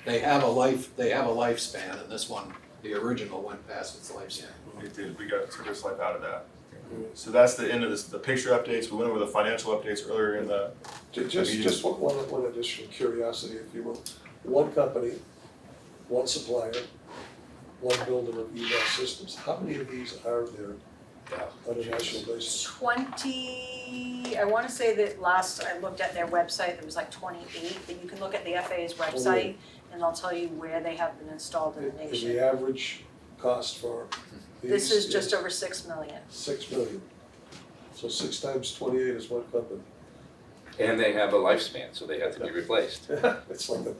[SPEAKER 1] they have a lifespan, and this one, the original, went past its lifespan.
[SPEAKER 12] It did. We took its life out of that. So that's the end of this, the picture updates. We went over the financial updates earlier in the
[SPEAKER 9] Just one additional curiosity, if you will. One company, one supplier, one builder of EMAS systems. How many of these are there on a national basis?
[SPEAKER 10] 20, I want to say that last I looked at their website, there was like 28, but you can look at the FAA's website and they'll tell you where they have been installed in the
[SPEAKER 9] And the
[SPEAKER 10] nation.
[SPEAKER 9] average cost for these
[SPEAKER 10] This is just over 6 million.
[SPEAKER 9] 6 million. So 6 times 28 is one company.
[SPEAKER 14] And they have a lifespan, so they have to be replaced.
[SPEAKER 9] It's like a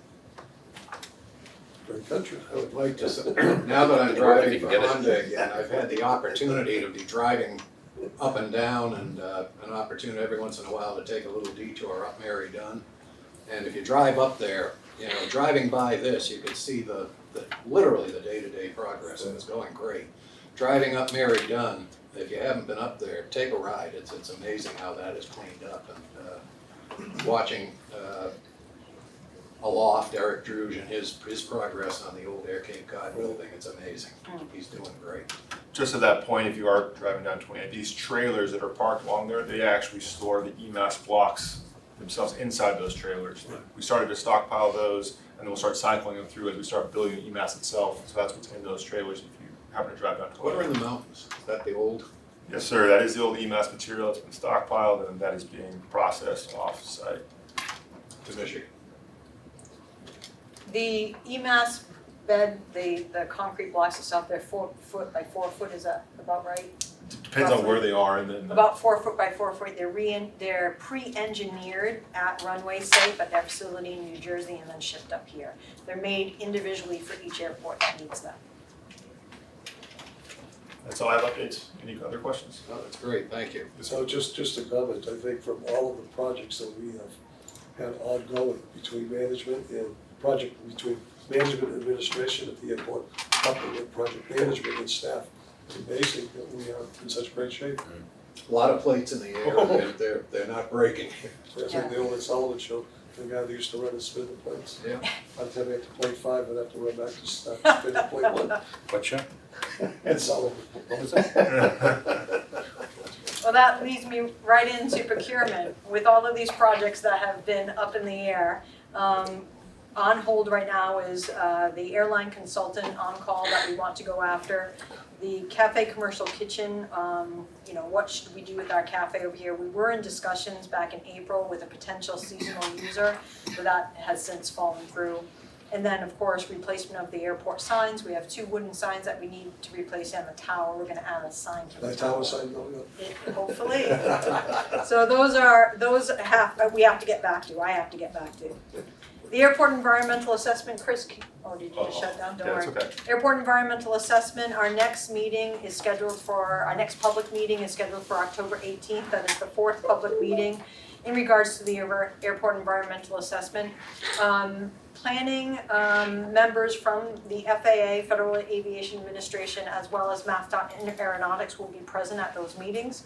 [SPEAKER 9] great country.
[SPEAKER 1] I would like to, now that I'm driving for Honda again, I've had the opportunity to be driving up and down, and an opportunity every once in a while to take a little detour up Mary Dunn. And if you drive up there, you know, driving by this, you can see literally the day-to-day progress, and it's going great. Driving up Mary Dunn, if you haven't been up there, take a ride. It's amazing how that is cleaned up. And watching Aloft, Eric Druge, and his progress on the old Air Cape Cod building, it's amazing. He's doing great.
[SPEAKER 12] just at that point, if you are driving down 28, these trailers that are parked along there, they actually store the EMAS blocks themselves inside those trailers. We started to stockpile those, and then we'll start cycling them through as we start building the EMAS itself. So that's what's in those trailers if you happen to drive down 28.
[SPEAKER 1] What are in the mountains? Is that the old?
[SPEAKER 12] Yes, sir. That is the old EMAS material that's been stockpiled, and that is being processed off-site.
[SPEAKER 1] To Michigan.
[SPEAKER 10] The EMAS bed, the concrete blocks that's out there, 4 foot by 4 foot, is that about right?
[SPEAKER 12] Depends on where they are and then.
[SPEAKER 10] About 4 foot by 4 foot, they're pre-engineered at Runway Safe at their facility in New Jersey and then shipped up here. They're made individually for each airport that needs them.
[SPEAKER 12] That's all I have updates. Any other questions?
[SPEAKER 1] Oh, that's great, thank you.
[SPEAKER 9] So just a comment, I think from all of the projects that we have had ongoing between management and between management and administration at the airport, coupled with project management and staff, it's amazing that we are in such great shape.
[SPEAKER 1] A lot of plates in the air, they're not breaking.
[SPEAKER 9] It's like the old Sullivan show, the guy that used to run the spin the plates.
[SPEAKER 1] Yeah.
[SPEAKER 9] By the time he had to play 5, I'd have to run back to spin the plate 1.
[SPEAKER 14] What show?
[SPEAKER 9] And Sullivan.
[SPEAKER 14] What was that?
[SPEAKER 10] Well, that leads me right into procurement. With all of these projects that have been up in the air, on hold right now is the airline consultant on call that we want to go after. The cafe commercial kitchen, what should we do with our cafe over here? We were in discussions back in April with a potential seasonal user, but that has since fallen through. And then, of course, replacement of the airport signs. We have 2 wooden signs that we need to replace and the tower. We're gonna add a sign to the
[SPEAKER 9] That
[SPEAKER 10] tower.
[SPEAKER 9] tower sign going up.
[SPEAKER 10] Hopefully. So we have to get back to, I have to get back to. The airport environmental assessment, Chris, did you just shut down? Don't worry.
[SPEAKER 12] That's okay.
[SPEAKER 10] Airport environmental assessment, our next public meeting is scheduled for October 18th. That is the 4th public meeting in regards to the airport environmental assessment. Planning members from the FAA, Federal Aviation Administration, as well as MAF Aeronautics will be present at those meetings.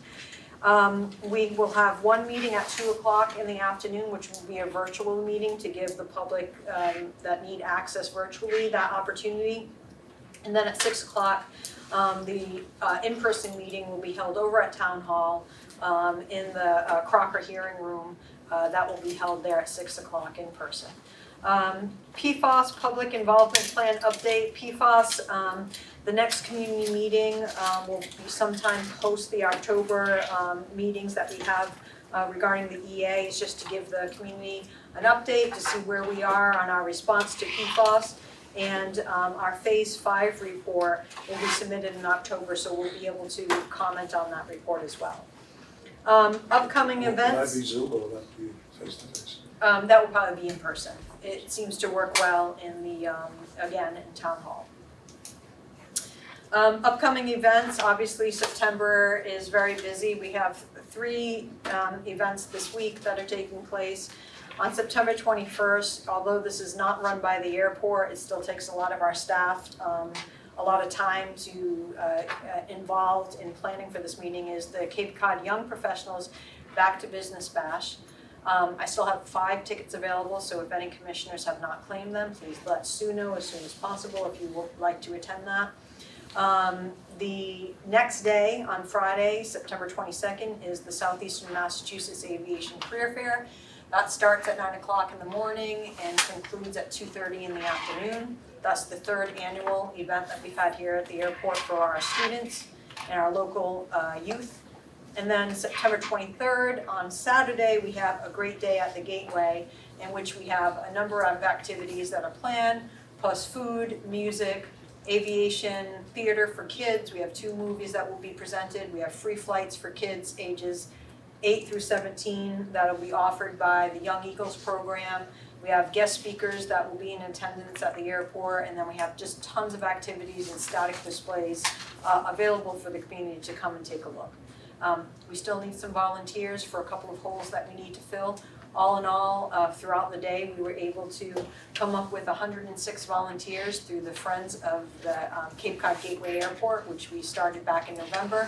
[SPEAKER 10] We will have one meeting at 2 o'clock in the afternoon, which will be a virtual meeting to give the public that need access virtually that opportunity. And then at 6 o'clock, the in-person meeting will be held over at Town Hall in the Crocker hearing room. That will be held there at 6 o'clock in person. PFAS Public Involvement Plan update. PFAS, the next community meeting will be sometime post the October meetings that we have regarding the EA. It's just to give the community an update to see where we are on our response to PFAS. And our Phase 5 report will be submitted in October, so we'll be able to comment on that report as well. Upcoming events.
[SPEAKER 9] Will that be Zoom or will that be face-to-face?
[SPEAKER 10] That will probably be in person. It seems to work well in the, again, in Town Hall. Upcoming events, obviously September is very busy. We have 3 events this week that are taking place. On September 21st, although this is not run by the airport, it still takes a lot of our staff, a lot of time to involved in planning for this meeting, is the Cape Cod Young Professionals Back to Business Bash. I still have 5 tickets available, so if any commissioners have not claimed them, please let Sue know as soon as possible if you would like to attend that. The next day, on Friday, September 22nd, is the Southeastern Massachusetts Aviation Career Fair. That starts at 9 o'clock in the morning and concludes at 2:30 in the afternoon. That's the 3rd annual event that we've had here at the airport for our students and our local youth. And then September 23rd, on Saturday, we have a great day at the Gateway in which we have a number of activities that are planned, plus food, music, aviation, theater for kids. We have 2 movies that will be presented. We have free flights for kids ages 8 through 17 that will be offered by the Young Eagles program. We have guest speakers that will be in attendance at the airport, and then we have just tons of activities and static displays available for the community to come and take a look. We still need some volunteers for a couple of holes that we need to fill. All in all, throughout the day, we were able to come up with 106 volunteers through the Friends of the Cape Cod Gateway Airport, which we started back in November.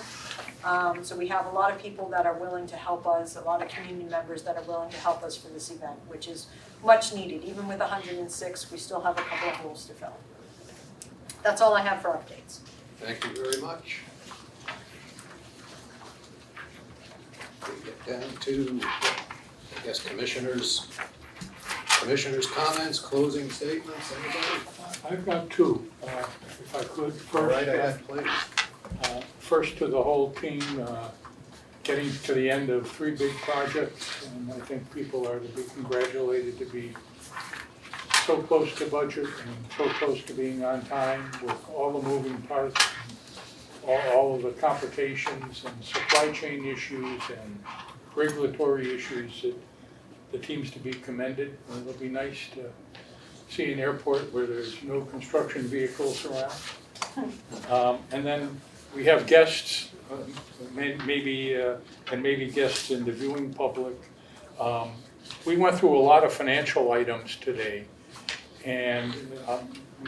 [SPEAKER 10] So we have a lot of people that are willing to help us, a lot of community members that are willing to help us for this event, which is much needed. Even with 106, we still have a couple of holes to fill. That's all I have for updates.
[SPEAKER 1] Thank you very much. We get down to, I guess, commissioners' comments, closing statements, anybody?
[SPEAKER 3] I've got 2, if I could.
[SPEAKER 1] All right,
[SPEAKER 3] First,
[SPEAKER 1] ahead, please.
[SPEAKER 3] First to the whole team, getting to the end of 3 big projects, and I think people are to be congratulated to be so close to budget and so close to being on time with all the moving parts, all of the complications and supply chain issues and regulatory issues. That the team's to be commended. It'll be nice to see an airport where there's no construction vehicles around. And then we have guests, maybe guests in the viewing public. We went through a lot of financial items today, and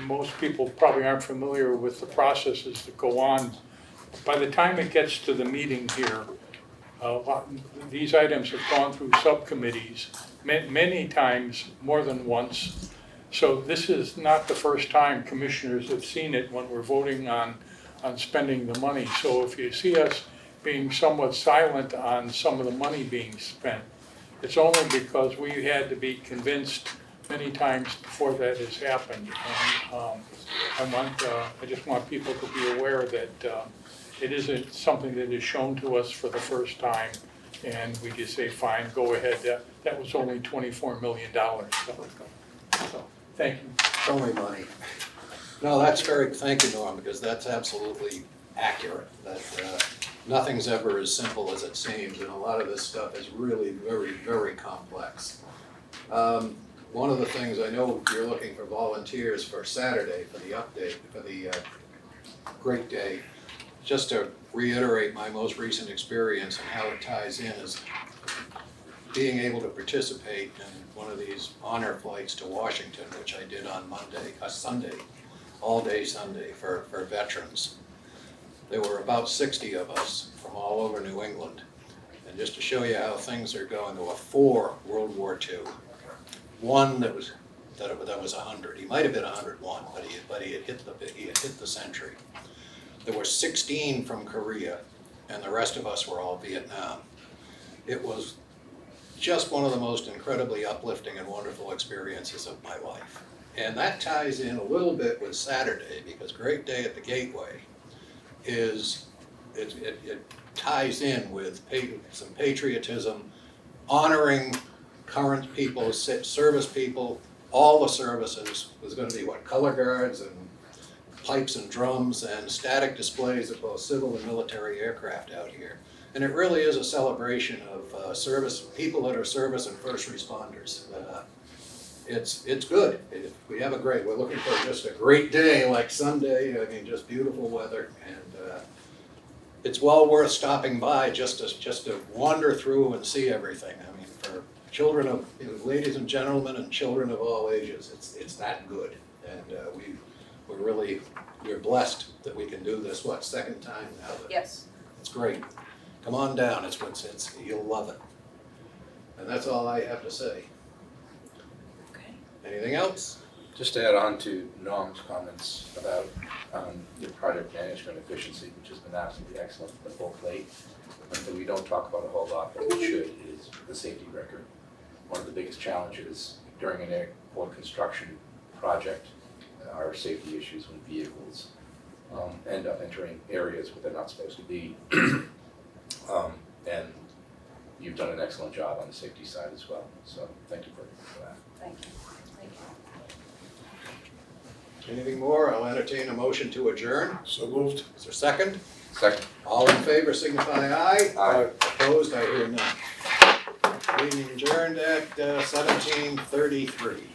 [SPEAKER 3] most people probably aren't familiar with the processes that go on. By the time it gets to the meeting here, These items have gone through subcommittees many times, more than once. So this is not the first time commissioners have seen it when we're voting on spending the money. So if you see us being somewhat silent on some of the money being spent, it's only because we had to be convinced many times before that has happened. And I just want people to be aware that it isn't something that is shown to us for the first time, and we just say, fine, go ahead. That was only $24 million. So, thank you.
[SPEAKER 1] It's only money. No, that's thank you, Norm, because that's absolutely accurate. That nothing's ever as simple as it seems, and a lot of this stuff is really very, very complex. One of the things, I know you're looking for volunteers for Saturday for the update, for the Great Day. Just to reiterate my most recent experience and how it ties in is being able to participate in one of these honor flights to Washington, which I did on Sunday, all day Sunday for veterans. There were about 60 of us from all over New England. And just to show you how things are going, there were 4 World War II. One that was 100. He might have been 101, but he had hit the century. There were 16 from Korea, and the rest of us were all Vietnam. It was just one of the most incredibly uplifting and wonderful experiences of my life. And that ties in a little bit with Saturday, because Great Day at the Gateway is, it ties in with some patriotism, honoring current people, service people, all the services. There's going to be color guards and pipes and drums and static displays of both civil and military aircraft out here. And it really is a celebration of service, people that are service and first responders. It's good. We're looking for just a great day like Sunday. I mean, just beautiful weather, and it's well worth stopping by just to wander through and see everything. I mean, for children of, ladies and gentlemen and children of all ages, it's that good. And we're blessed that we can do this, second time now?
[SPEAKER 2] Yes.
[SPEAKER 1] It's great. Come on down, you'll love it. And that's all I have to say.
[SPEAKER 2] Okay.
[SPEAKER 1] Anything else?
[SPEAKER 14] Just to add on to Norm's comments about your project management efficiency, which has been absolutely excellent for the full plate. One thing we don't talk about a whole lot, but we should, is the safety record. One of the biggest challenges during an airport construction project are safety issues when vehicles end up entering areas where they're not supposed to be. And you've done an excellent job on the safety side as well. So thank you for that.
[SPEAKER 2] Thank you. Thank you.
[SPEAKER 1] Anything more? I'll entertain a motion to adjourn.
[SPEAKER 9] So moved.
[SPEAKER 1] Is there a second?
[SPEAKER 14] Second.
[SPEAKER 1] All in favor signify aye.
[SPEAKER 14] Aye.
[SPEAKER 1] Opposed, I hear none. Meeting adjourned at 17:33.